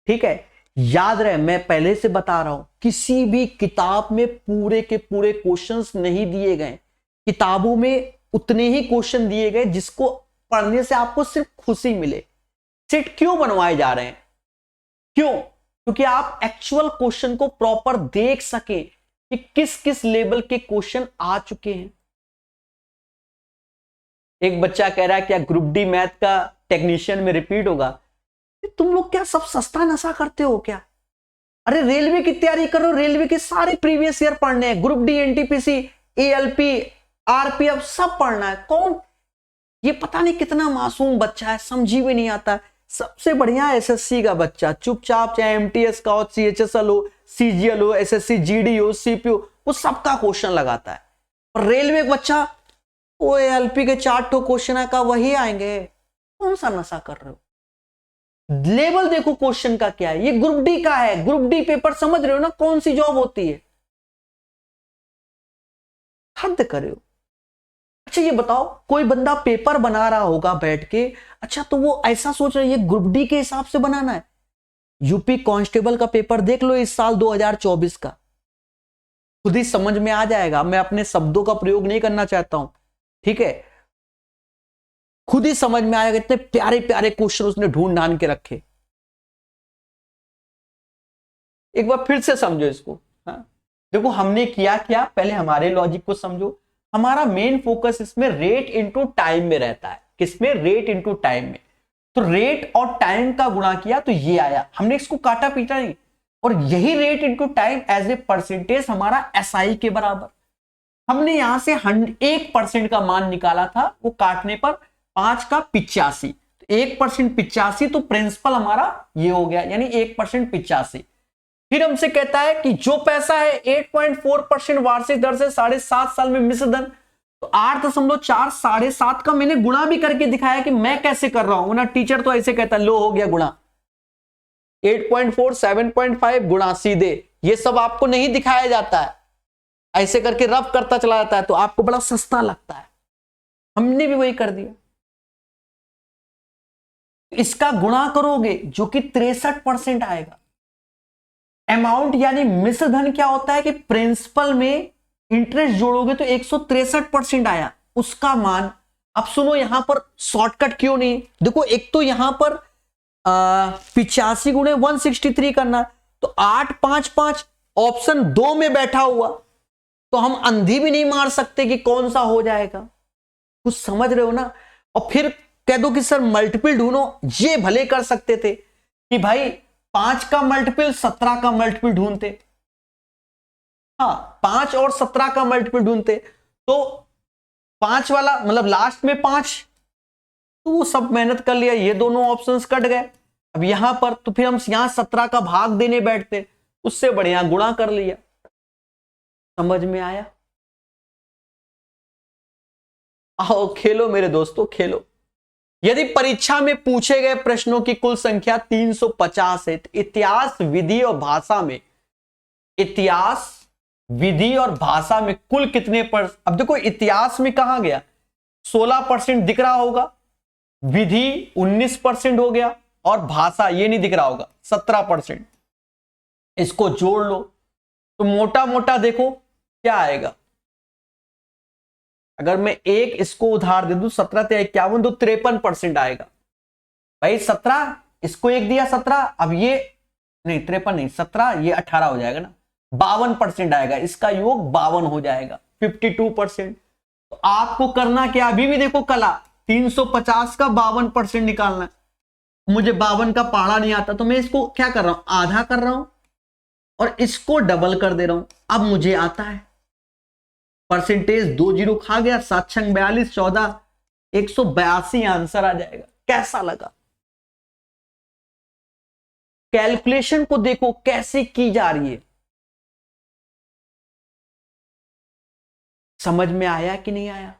S1: ठीक है। याद रहे, मैं पहले से बता रहा हूं, किसी भी किताब में पूरे के पूरे क्वेश्चंस नहीं दिए गए। किताबों में उतने ही क्वेश्चन दिए गए जिसको पढ़ने से आपको सिर्फ खुशी मिले। सेट क्यों बनवाए जा रहे हैं, क्यों, क्योंकि आप एक्चुअल क्वेश्चन को प्रॉपर देख सके कि किस किस लेवल के क्वेश्चन आ चुके हैं। एक बच्चा कह रहा है क्या ग्रुप डी मैथ का टेक्नीशियन में रिपीट होगा। तुम लोग क्या सब सस्ता नशा करते हो क्या, अरे रेलवे की तैयारी करो, रेलवे के सारे प्रीवियस ईयर पढ़ने हैं। Group D, NTPC, ALP, RPF सब पढ़ना है। कौन ये पता नहीं कितना मासूम बच्चा है, समझी भी नहीं आता। सबसे बढ़िया एसएससी का बच्चा चुपचाप, चाहे एमटीएस का हो, सीएचएसएल हो, सीजीएल हो, एसएससी जीडी हो, सीपीओ, वो सबका क्वेश्चन लगाता है। और रेलवे का बच्चा वो एलपी के 4 क्वेश्चन है का वही आएंगे। कौन सा नशा कर रहे हो? लेवल देखो क्वेश्चन का क्या है। ये ग्रुप डी का है, ग्रुप डी पेपर समझ रहे हो ना, कौन सी जॉब होती है। हद करे हो। अच्छा ये बताओ, कोई बंदा पेपर बना रहा होगा बैठ के, अच्छा तो वो ऐसा सोच रहा है ये ग्रुप डी के हिसाब से बनाना है। यूपी कांस्टेबल का पेपर देख लो इस साल 2024 का, खुद ही समझ में आ जाएगा। मैं अपने शब्दों का प्रयोग नहीं करना चाहता हूं, ठीक है, खुद ही समझ में आएगा। इतने प्यारे प्यारे क्वेश्चन उसने ढूंढ ढांड के रखे। एक बार फिर से समझो इसको। हाँ? देखो हमने किया क्या, पहले हमारे लॉजिक को समझो। हमारा मेन फोकस इसमें रेट इनटू टाइम में रहता है। किसमें? रेट इनटू टाइम में। तो रेट और टाइम का गुणा किया तो ये आया, हमने इसको काटा पीटा नहीं। और यही rate into time as a percentage हमारा एसआई के बराबर। हमने यहां से 1% का मान निकाला था, वो काटने पर 5 का 85, 1% 85, तो प्रिंसिपल हमारा ये हो गया, यानी 1% 85। फिर हमसे कहता है कि जो पैसा है 8.4% वार्षिक दर से 7.5 साल में मिश्र धन, तो 8.4 7.5 का मैंने गुणा भी करके दिखाया कि मैं कैसे कर रहा हूं ना। टीचर तो ऐसे कहता लो हो गया गुणा, 8.4 7.5 गुणा सीधे, ये सब आपको नहीं दिखाया जाता है, ऐसे करके रफ करता चला जाता है, तो आपको बड़ा सस्ता लगता है। हमने भी वही कर दिया। इसका गुणा करोगे जो कि 63% आएगा। अमाउंट यानी मिश्र धन क्या होता है कि प्रिंसिपल में इंटरेस्ट जोड़ोगे तो 163% आया, उसका मान। अब सुनो यहां पर शॉर्टकट क्यों नहीं, देखो एक तो यहां पर 85 गुणे 163 करना, तो 855 ऑप्शन 2 में बैठा हुआ, तो हम अंधी भी नहीं मार सकते कि कौन सा हो जाएगा। कुछ समझ रहे हो ना। और फिर कह दो कि सर मल्टीपल ढूंढो, ये भले कर सकते थे कि भाई 5 का मल्टीपल 17 का मल्टीपल ढूंढते, हाँ 5 और 17 का मल्टीपल ढूंढते, तो 5 वाला मतलब लास्ट में 5, तो वो सब मेहनत कर लिया, ये दोनों ऑप्शंस कट गए। अब यहां पर तो फिर हम यहां 17 का भाग देने बैठते, उससे बढ़िया गुणा कर लिया। समझ में आया? आओ खेलो मेरे दोस्तों, खेलो। यदि परीक्षा में पूछे गए प्रश्नों की कुल संख्या 350 है, तो इतिहास, विधि और भाषा में, इतिहास, विधि और भाषा में कुल कितने पर। अब देखो इतिहास में कहां गया, 16% दिख रहा होगा, विधि 19% हो गया, और भाषा ये नहीं दिख रहा होगा 17%। इसको जोड़ लो तो मोटा मोटा देखो क्या आएगा। अगर मैं एक इसको उधार दे दूं 17 से 51, तो 53% आएगा। भाई 17, इसको एक दिया 17, अब ये नहीं 53 नहीं 17, ये 18 हो जाएगा ना, 52% आएगा, इसका योग 52 हो जाएगा, 52%। तो आपको करना क्या, अभी भी देखो कला, 350 का 52% निकालना है। मुझे 52 का पहाड़ा नहीं आता, तो मैं इसको क्या कर रहा हूं, आधा कर रहा हूं और इसको डबल कर दे रहा हूं। अब मुझे आता है परसेंटेज, 2 जीरो खा गया, 7 छंग 42, 14, 182 आंसर आ जाएगा। कैसा लगा? कैलकुलेशन को देखो कैसे की जा रही है, समझ में आया कि नहीं आया?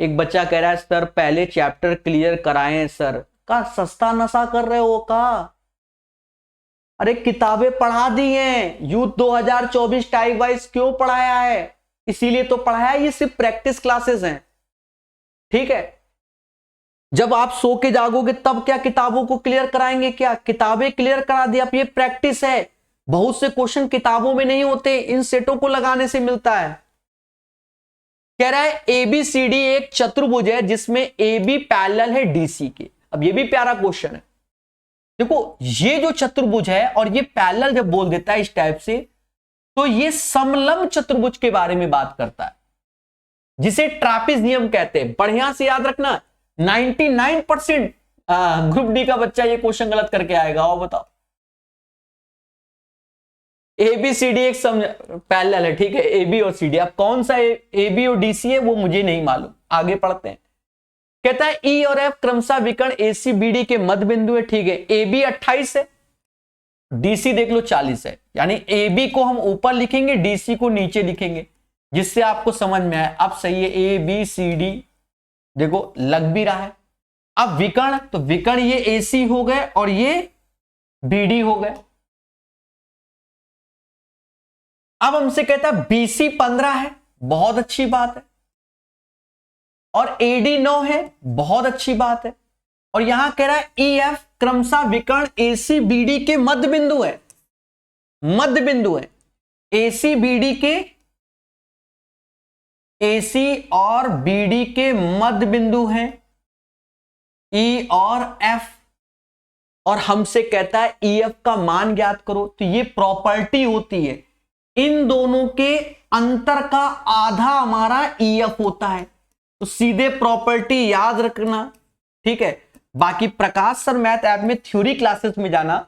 S1: एक बच्चा कह रहा है सर पहले चैप्टर क्लियर कराएं सर। का सस्ता नशा कर रहे हो का? अरे किताबें पढ़ा दी हैं, यूथ 2024 टाइप वाइज क्यों पढ़ाया है? इसीलिए तो पढ़ाया, ये सिर्फ प्रैक्टिस क्लासेस हैं, ठीक है। जब आप सो के जागोगे तब क्या किताबों को क्लियर कराएंगे क्या? किताबें क्लियर करा दी, अब ये प्रैक्टिस है। बहुत से क्वेश्चन किताबों में नहीं होते, इन सेटों को लगाने से मिलता है। कह रहा है एबीसीडी एक चतुर्भुज है जिसमें ए बी पैरेलल है डीसी के। अब ये भी प्यारा क्वेश्चन है। देखो ये जो चतुर्भुज है और ये पैरेलल जब बोल देता है इस टाइप से, तो ये समलंब चतुर्भुज के बारे में बात करता है, जिसे ट्रापेजियम कहते हैं। बढ़िया से याद रखना, 99% ग्रुप डी का बच्चा ये क्वेश्चन गलत करके आएगा। और बताओ ए बी सी डी एक समझ पैरेलल है, ठीक है, ए बी और सी डी। अब कौन सा ए बी और डी सी है वो मुझे नहीं मालूम, आगे पढ़ते हैं। कहता है ई और एफ क्रमशः विकर्ण ए सी बी डी के मध्य बिंदु है, ठीक है। ए बी 28 है, डी सी देख लो 40 है, यानी ए बी को हम ऊपर लिखेंगे, डी सी को नीचे लिखेंगे, जिससे आपको समझ में आए। अब सही है, ए बी सी डी देखो लग भी रहा है। अब विकर्ण, तो विकर्ण ये ए सी हो गए और ये बी डी हो गए। अब हमसे कहता है बीसी 15 है, बहुत अच्छी बात है, और एडी 9 है, बहुत अच्छी बात है। और यहां कह रहा है ई एफ क्रमशः विकर्ण एसी बीडी के मध्य बिंदु है, मध्य बिंदु है। एसी बीडी के, एसी और बीडी के मध्य बिंदु हैं ई और एफ। और हमसे कहता है ई एफ का मान ज्ञात करो। तो ये प्रॉपर्टी होती है, इन दोनों के अंतर का आधा हमारा ई एफ होता है। तो सीधे प्रॉपर्टी याद रखना, ठीक है। बाकी प्रकाश सर मैथ ऐप में थ्योरी क्लासेस में जाना,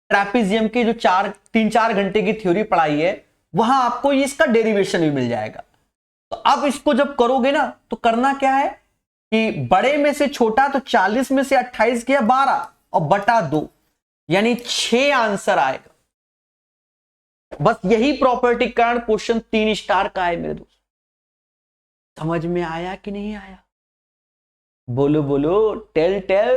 S1: ट्रेपेजियम के जो 3-4 घंटे की थ्योरी पढ़ाई है, वहां आपको इसका डेरिवेशन भी मिल जाएगा। तो अब इसको जब करोगे ना, तो करना क्या है कि बड़े में से छोटा, तो 40 में से 28 गया 12 और बटा 2, यानी 6 आंसर आएगा। बस यही प्रॉपर्टी कारण क्वेश्चन 3 स्टार का है मेरे दोस्त। समझ में आया कि नहीं आया? बोलो बोलो, टेल।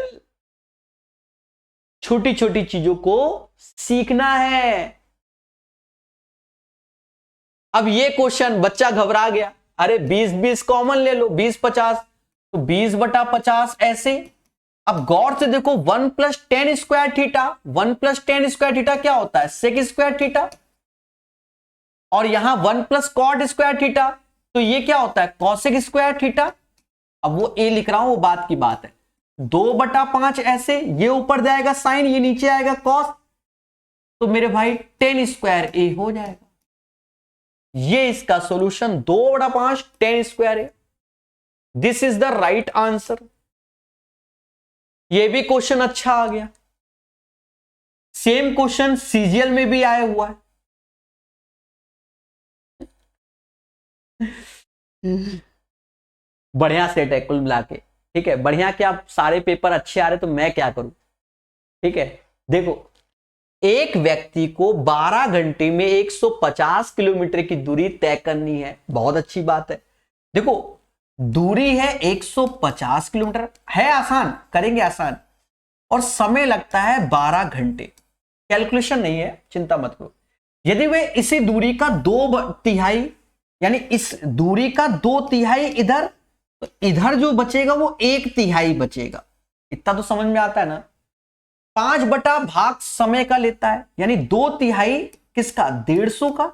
S1: छोटी छोटी चीजों को सीखना है। अब ये क्वेश्चन बच्चा घबरा गया, अरे 20-20 कॉमन ले लो, 20-50, तो 20/50 ऐसे। अब गौर से देखो, 1 + tan square theta, 1 + tan square theta क्या होता है? Sec square theta. और यहां 1 + cot स्क्वायर थीटा, तो ये क्या होता है? Cosec square theta. अब वो ए लिख रहा हूं, वो बात की बात है। 2/5 ऐसे, ये ऊपर जाएगा साइन, ये नीचे आएगा कॉस, तो मेरे भाई tan स्क्वायर ए हो जाएगा। ये इसका solution 2/5 tan square A. This is the right answer. ये भी क्वेश्चन अच्छा आ गया। सेम क्वेश्चन सीजीएल में भी आया हुआ है। बढ़िया सेट है कुल मिला के, ठीक है। बढ़िया क्या, सारे पेपर अच्छे आ रहे तो मैं क्या करूं, ठीक है। देखो, एक व्यक्ति को 12 घंटे में 150 किलोमीटर की दूरी तय करनी है, बहुत अच्छी बात है। देखो, दूरी है 150 किलोमीटर, है आसान, करेंगे आसान, और समय लगता है 12 घंटे। कैलकुलेशन नहीं है, चिंता मत करो। यदि वे इसी दूरी का 2/3, यानी इस दूरी का 2/3 इधर, तो इधर जो बचेगा वो 1/3 बचेगा। इतना तो समझ में आता है ना। 5/भाग समय का लेता है, यानी 2/3 किसका? 150 का,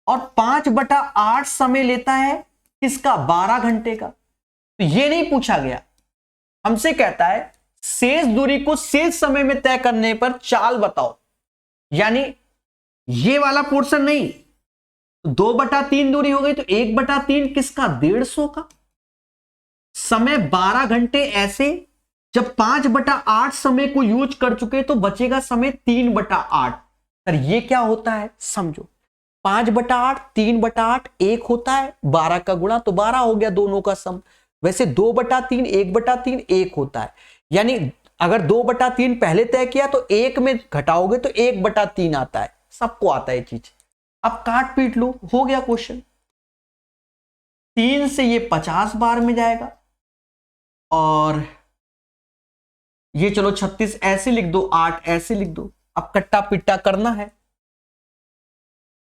S1: और 5/8 समय लेता है किसका? 12 घंटे का। तो ये नहीं पूछा गया, हमसे कहता है शेष दूरी को शेष समय में तय करने पर चाल बताओ, यानी ये वाला पोर्शन नहीं। 2/3 दूरी हो गई, तो 1/3 किसका? 150 का। समय 12 घंटे ऐसे, जब 5/8 समय को यूज कर चुके तो बचेगा समय 3/8। सर ये क्या होता है समझो, 5/8 3/8 1 होता है, 12 का गुणा तो 12 हो गया दोनों का सम। वैसे 2/3 1/3 1 होता है, यानी अगर 2/3 पहले तय किया तो 1 में घटाओगे तो 1/3 आता है। सबको आता है ये चीज। अब काट पीट लो, हो गया क्वेश्चन। 3 से ये 50 बार में जाएगा, और ये चलो 36 ऐसे लिख दो, 8 ऐसे लिख दो। अब कट्टा पिट्टा करना है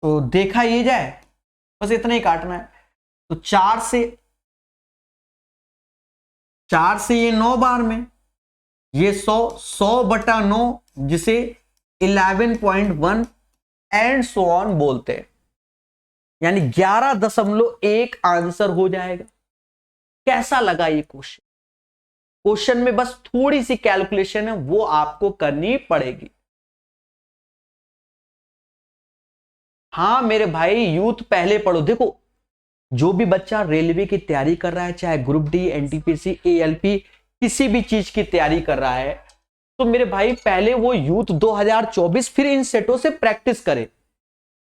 S1: तो देखा ये जाए, बस इतना ही काटना है। तो 4 से ये 9 बार में, ये 100/9, जिसे 11.1 एंड सो ऑन बोलते हैं, यानी 11.1 आंसर हो जाएगा। कैसा लगा ये क्वेश्चन? क्वेश्चन में बस थोड़ी सी कैलकुलेशन है, वो आपको करनी पड़ेगी। हाँ मेरे भाई, यूथ पहले पढ़ो। देखो, जो भी बच्चा रेलवे की तैयारी कर रहा है, चाहे ग्रुप डी, एनटीपीसी, एएलपी, किसी भी चीज की तैयारी कर रहा है, तो मेरे भाई पहले वो यूथ 2024 फिर इन सेटों से प्रैक्टिस करे।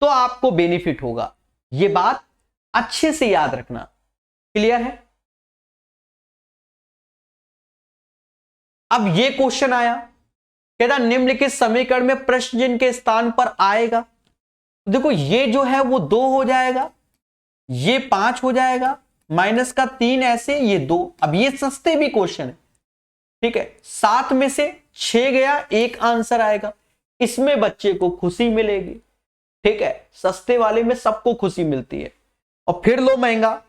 S1: तो आपको बेनिफिट होगा। ये बात अच्छे से याद रखना। क्लियर है? अब ये क्वेश्चन आया, कहता निम्नलिखित समीकरण में प्रश्न चिन्ह के स्थान पर आएगा। देखो ये जो है वो 2 हो जाएगा, ये 5 हो जाएगा, माइनस का 3 ऐसे, ये 2। अब ये सस्ते भी क्वेश्चन है, ठीक है। 7 में से 6 गया, 1 आंसर आएगा, इसमें बच्चे को खुशी मिलेगी, ठीक है। सस्ते वाले में सबको खुशी मिलती है। और फिर लो महंगा,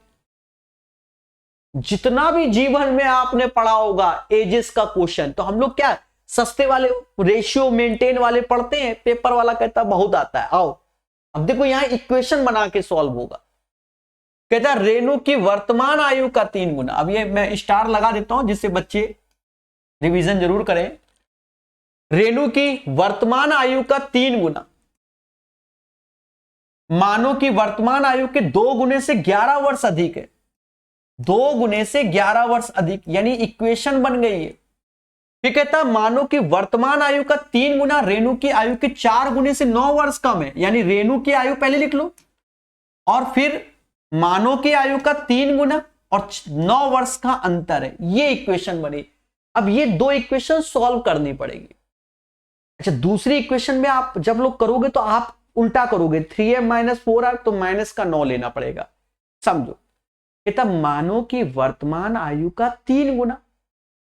S1: जितना भी जीवन में आपने पढ़ा होगा एजेस का क्वेश्चन, तो हम लोग क्या सस्ते वाले रेशियो मेंटेन वाले पढ़ते हैं, पेपर वाला कहता बहुत आता है। आओ अब देखो यहां इक्वेशन बना के सॉल्व होगा। कहता रेणु की वर्तमान आयु का 3 गुना। अब ये मैं स्टार लगा देता हूं जिससे बच्चे रिवीजन जरूर करें। रेणु की वर्तमान आयु का 3 गुना, मानो कि वर्तमान आयु के 2 गुने से 11 वर्ष अधिक है। 2 गुने से 11 वर्ष अधिक, यानी इक्वेशन बन गई है। फिर कहता मानो कि वर्तमान आयु का 3 गुना रेणु की आयु के 4 गुने से 9 वर्ष कम है, यानी रेणु की आयु पहले लिख लो, और फिर मानो की आयु का 3 गुना और 9 वर्ष का अंतर है। ये इक्वेशन बनी। अब ये 2 इक्वेशन सॉल्व करनी पड़ेगी। अच्छा, दूसरी इक्वेशन में आप जब लोग करोगे तो आप उल्टा करोगे, 3m - 4r, तो माइनस का 9 लेना पड़ेगा। समझो, कहता मानो कि वर्तमान आयु का 3 गुना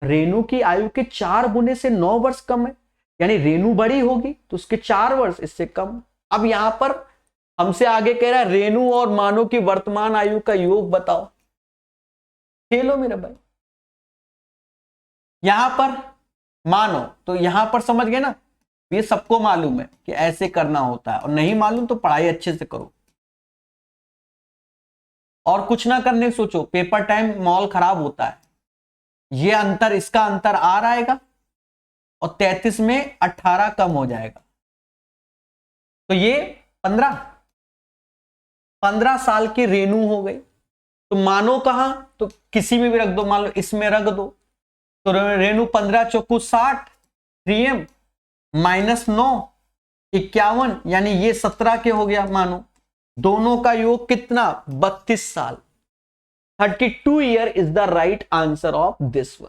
S1: रेणु की आयु के 4 गुने से 9 वर्ष कम है, यानी रेणु बड़ी होगी तो उसके 4 वर्ष इससे कम। अब यहां पर हमसे आगे कह रहा है रेणु और मानो की वर्तमान आयु का योग बताओ। खेलो मेरा भाई, यहां पर मानो तो यहां पर समझ गए ना, ये सबको मालूम है कि ऐसे करना होता है, और नहीं मालूम तो पढ़ाई अच्छे से करो और कुछ ना करने सोचो, पेपर टाइम माहौल खराब होता है। ये अंतर, इसका अंतर R आएगा और 33 में 18 कम हो जाएगा, तो ये 15 साल की रेणु हो गई। तो मानो कहां, तो किसी में भी रख दो, मान लो इसमें रख दो, तो रेणु 15 चौकू 60, 3m -9 51, यानी ये 17 के हो गया। मानो दोनों का योग कितना, 32 साल। 32 year is the right answer of this one.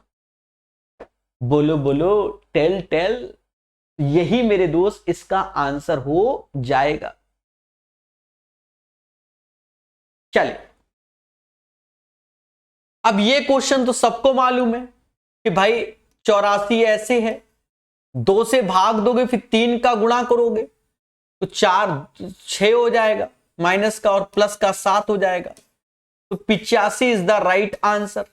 S1: बोलो बोलो, टेल टेल, यही मेरे दोस्त इसका आंसर हो जाएगा। चलिए, अब ये क्वेश्चन तो सबको मालूम है कि भाई 84 ऐसे है, 2 से भाग दोगे फिर 3 का गुणा करोगे तो 6 हो जाएगा, माइनस का और प्लस का 7 हो जाएगा, तो 85 इज द राइट आंसर।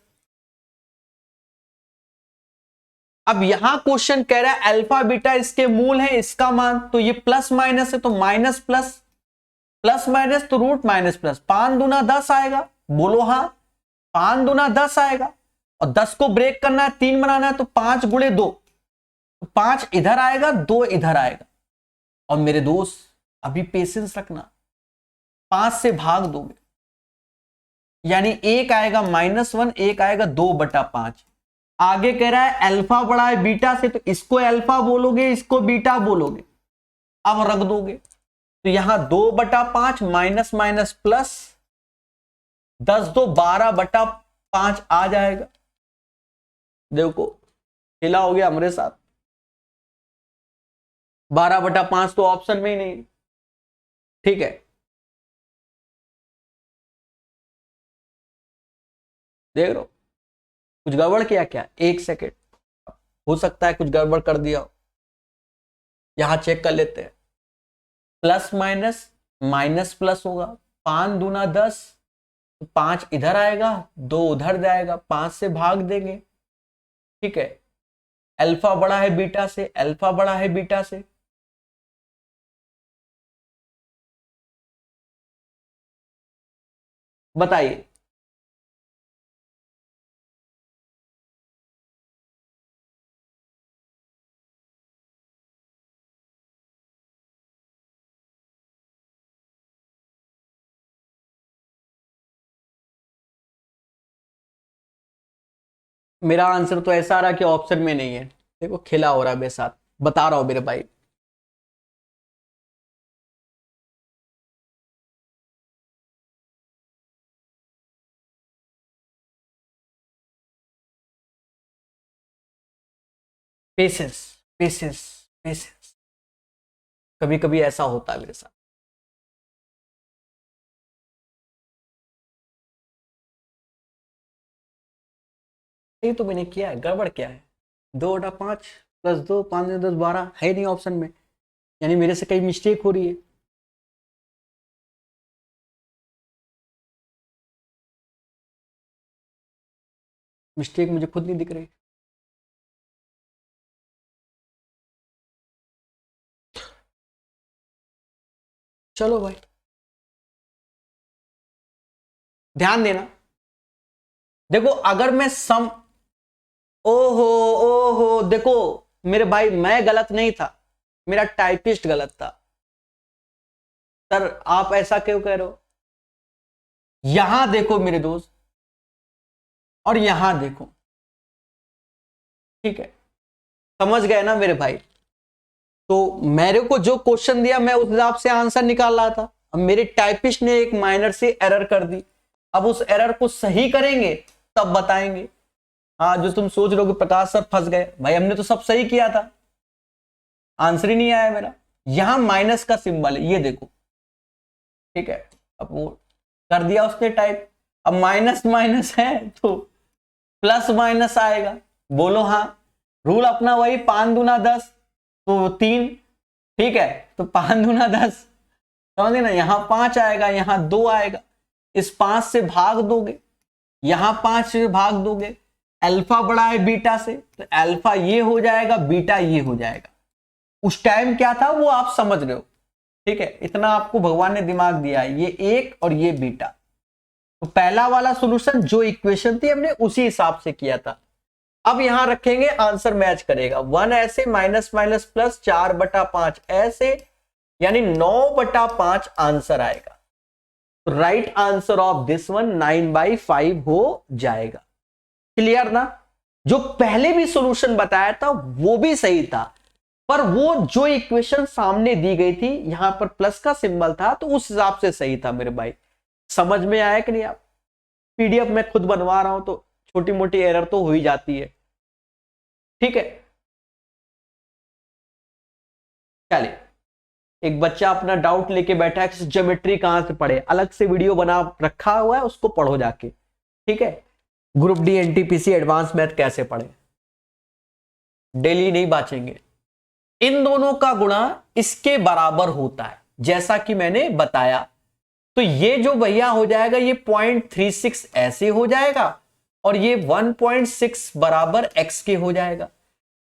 S1: अब यहां क्वेश्चन कह रहा है अल्फा बीटा इसके मूल है, इसका मान, तो ये प्लस माइनस है तो माइनस प्लस, प्लस माइनस तो रूट माइनस प्लस, 5 दूना 10 आएगा। बोलो हाँ, 5 दूना 10 आएगा, और 10 को ब्रेक करना है, 3 बनाना है, तो 5 गुणे 2, 5 इधर आएगा, 2 इधर आएगा। और मेरे दोस्त अभी पेशेंस रखना, 5 से भाग दोगे यानी 1 आएगा -1, 1 आएगा 2/5। आगे कह रहा है अल्फा बड़ा है बीटा से, तो इसको अल्फा बोलोगे, इसको बीटा बोलोगे। अब रख दोगे तो यहां 2/5 माइनस माइनस प्लस, 10 2 12/5 आ जाएगा। देखो हिला हो गया हमारे साथ, 12/5 तो ऑप्शन में ही नहीं, ठीक है। देख लो कुछ गड़बड़ किया क्या, 1 सेकेंड, हो सकता है कुछ गड़बड़ कर दिया हो, यहां चेक कर लेते हैं। प्लस माइनस माइनस प्लस होगा, 5 दूना 10, 5 इधर आएगा, 2 उधर जाएगा, 5 से भाग देंगे, ठीक है। अल्फा बड़ा है बीटा से, अल्फा बड़ा है बीटा से, बताइए। मेरा आंसर तो ऐसा आ रहा कि ऑप्शन में नहीं है। देखो खेला हो रहा है मेरे साथ, बता रहा हूं मेरे भाई। पेशेंस पेशेंस पेशेंस, कभी कभी ऐसा होता है मेरे साथ। ये तो मैंने किया है, गड़बड़ क्या है? 2/5 + 2 5 10 12 है नहीं ऑप्शन में, यानी मेरे से कहीं मिस्टेक हो रही है। मिस्टेक मुझे खुद नहीं दिख रही। चलो भाई, ध्यान देना। देखो अगर मैं सम, ओहो ओहो, देखो मेरे भाई मैं गलत नहीं था, मेरा टाइपिस्ट गलत था। सर आप ऐसा क्यों कह रहे हो? यहां देखो मेरे दोस्त, और यहां देखो, ठीक है, समझ गए ना मेरे भाई? तो मेरे को जो क्वेश्चन दिया मैं उस हिसाब से आंसर निकाल रहा था। अब मेरे टाइपिस्ट ने एक माइनर से एरर कर दी, अब उस एरर को सही करेंगे तब बताएंगे। हाँ, जो तुम सोच रहे हो कि प्रकाश सर फंस गए, भाई हमने तो सब सही किया था, आंसर ही नहीं आया मेरा। यहां माइनस का सिंबल है, ये देखो, ठीक है। अब वो कर दिया उसने टाइप, अब माइनस माइनस है तो प्लस माइनस आएगा। बोलो हाँ, रूल अपना वही, 5 दूना 10 तो 3, ठीक है, तो 5 दूना 10, समझे ना? यहां 5 आएगा, यहां 2 आएगा, इस 5 से भाग दोगे, यहां 5 से भाग दोगे, अल्फा बड़ा है बीटा से, तो अल्फा ये हो जाएगा, बीटा ये हो जाएगा। उस टाइम क्या था वो आप समझ रहे हो, ठीक है? इतना आपको भगवान ने दिमाग दिया है, ये एक और ये बीटा। तो पहला वाला सॉल्यूशन जो इक्वेशन थी हमने उसी हिसाब से किया था। अब यहां रखेंगे, आंसर मैच करेगा। 1 ऐसे, माइनस माइनस प्लस, 4/5 ऐसे, यानी 9/5 आंसर आएगा। तो right answer of this one 9/5 हो जाएगा। क्लियर ना? जो पहले भी सॉल्यूशन बताया था वो भी सही था, पर वो जो इक्वेशन सामने दी गई थी यहां पर प्लस का सिंबल था, तो उस हिसाब से सही था मेरे भाई। समझ में आया कि नहीं? आप पीडीएफ में खुद बनवा रहा हूं तो छोटी मोटी एरर तो हो ही जाती है, ठीक है। चलिए, एक बच्चा अपना डाउट लेके बैठा है कि ज्योमेट्री कहां से पढ़े, अलग से वीडियो बना रखा हुआ है, उसको पढ़ो जाके, ठीक है। Group D NTPC advance math कैसे पढ़े, डेली नहीं बांचेंगे। इन दोनों का गुणा इसके बराबर होता है, जैसा कि मैंने बताया। तो ये जो भैया हो जाएगा, ये 0.36 ऐसे हो जाएगा, और ये 1.6 बराबर x के हो जाएगा।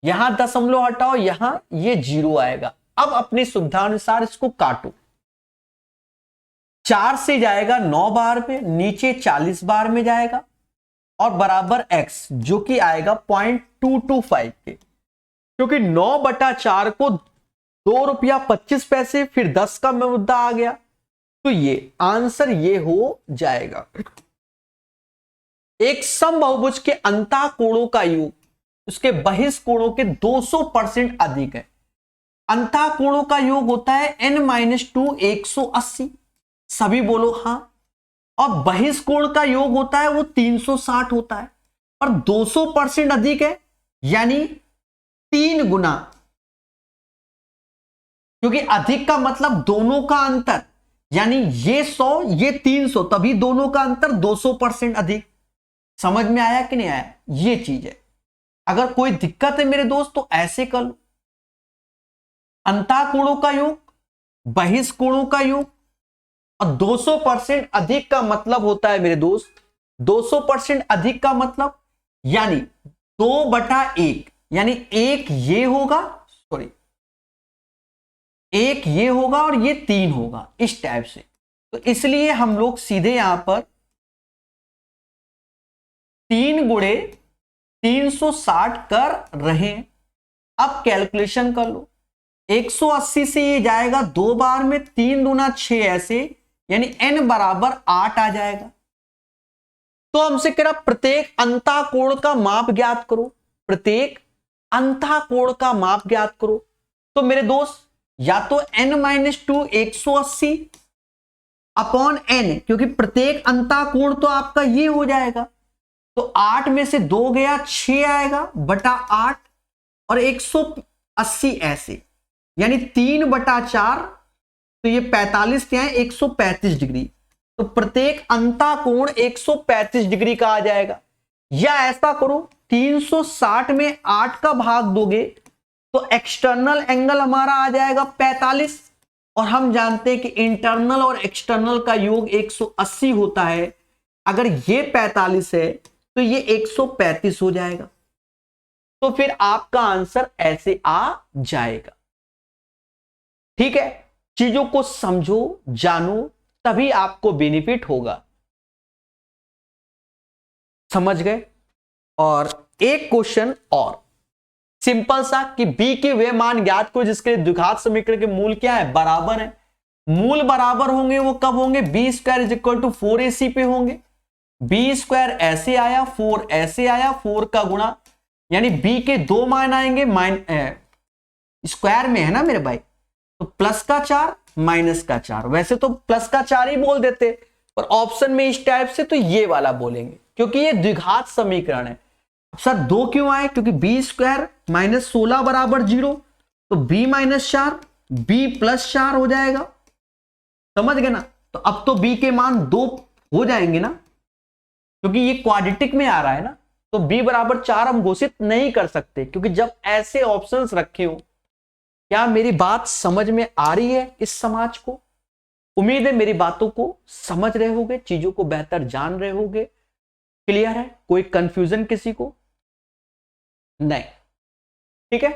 S1: यहां दशमलव हटाओ, यहां ये 0 आएगा। अब अपनी सुविधानुसार इसको काटो, 4 से जाएगा 9 बार में, नीचे 40 बार में जाएगा, और बराबर x जो कि आएगा 0.225 के, क्योंकि 9/4 को ₹2.25, फिर 10 का मुद्दा आ गया, तो ये आंसर ये हो जाएगा। एक समबाहुभुज के अंतः कोणों का योग उसके बहिष्ठ कोणों के 200% अधिक है। अंतः कोणों का योग होता है n-2 180, सभी बोलो हाँ। और बहिष्ठ कोण का योग होता है वो 360 होता है, और 200% अधिक है, यानी 3 गुना, क्योंकि अधिक का मतलब दोनों का अंतर, यानी ये 100 ये 300, तभी दोनों का अंतर 200% अधिक। समझ में आया कि नहीं आया? ये चीज है। अगर कोई दिक्कत है मेरे दोस्त तो ऐसे कर लो, अंतः कोणों का योग, बहिष्ठ कोणों का योग, और 200% अधिक का मतलब होता है मेरे दोस्त, 200% अधिक का मतलब यानी 2/1, यानी एक ये होगा, सॉरी एक ये होगा और ये 3 होगा, इस टाइप से। तो इसलिए हम लोग सीधे यहां पर 3 गुणे 360 कर रहे हैं। अब कैलकुलेशन कर लो, 180 से ये जाएगा 2 बार में, 3 दूना 6 ऐसे, यानी n बराबर 8 आ जाएगा। तो हमसे कह रहा प्रत्येक अंतः कोण का माप ज्ञात करो, प्रत्येक अंतः कोण का माप ज्ञात करो। तो मेरे दोस्त या तो n-2 180 अपॉन n, क्योंकि प्रत्येक अंतः कोण तो आपका ये हो जाएगा, तो 8 में से 2 गया 6 आएगा बटा 8, और 180 ऐसे, यानी 3/4, तो ये 45 क्या है, 135 डिग्री। तो प्रत्येक अंतःकोण 135 डिग्री का आ जाएगा। या ऐसा करो, 360 में 8 का भाग दोगे तो एक्सटर्नल एंगल हमारा आ जाएगा 45, और हम जानते हैं कि इंटरनल और एक्सटर्नल का योग 180 होता है। अगर ये 45 है तो ये 135 हो जाएगा। तो फिर आपका आंसर ऐसे आ जाएगा। ठीक है, चीजों को समझो, जानो, तभी आपको बेनिफिट होगा। समझ गए? और एक क्वेश्चन और सिंपल सा कि b के वे मान ज्ञात को जिसके द्विघात समीकरण के मूल क्या है, बराबर है। मूल बराबर होंगे वो कब होंगे, b² is equal to 4ac पे होंगे। b² ऐसे आया, 4 ऐसे आया, 4 का गुणा, यानी b के 2 मान आएंगे, स्क्वायर में है ना मेरे भाई, तो प्लस का 4 माइनस का 4। वैसे तो प्लस का 4 ही बोल देते, पर ऑप्शन में इस टाइप से तो ये वाला बोलेंगे क्योंकि ये द्विघात समीकरण है। सर 2 क्यों आए, क्योंकि b² माइनस 16 बराबर 0, तो b माइनस 4 b प्लस 4 हो जाएगा। समझ गए ना? तो अब तो b के मान 2 हो जाएंगे ना, क्योंकि ये क्वाड्रेटिक में आ रहा है ना। तो b बराबर 4 हम घोषित नहीं कर सकते, क्योंकि जब ऐसे ऑप्शंस रखे हो। क्या मेरी बात समझ में आ रही है इस समाज को? उम्मीद है मेरी बातों को समझ रहे होगे, चीजों को बेहतर जान रहे होगे। क्लियर है? कोई कंफ्यूजन किसी को? नहीं। ठीक है।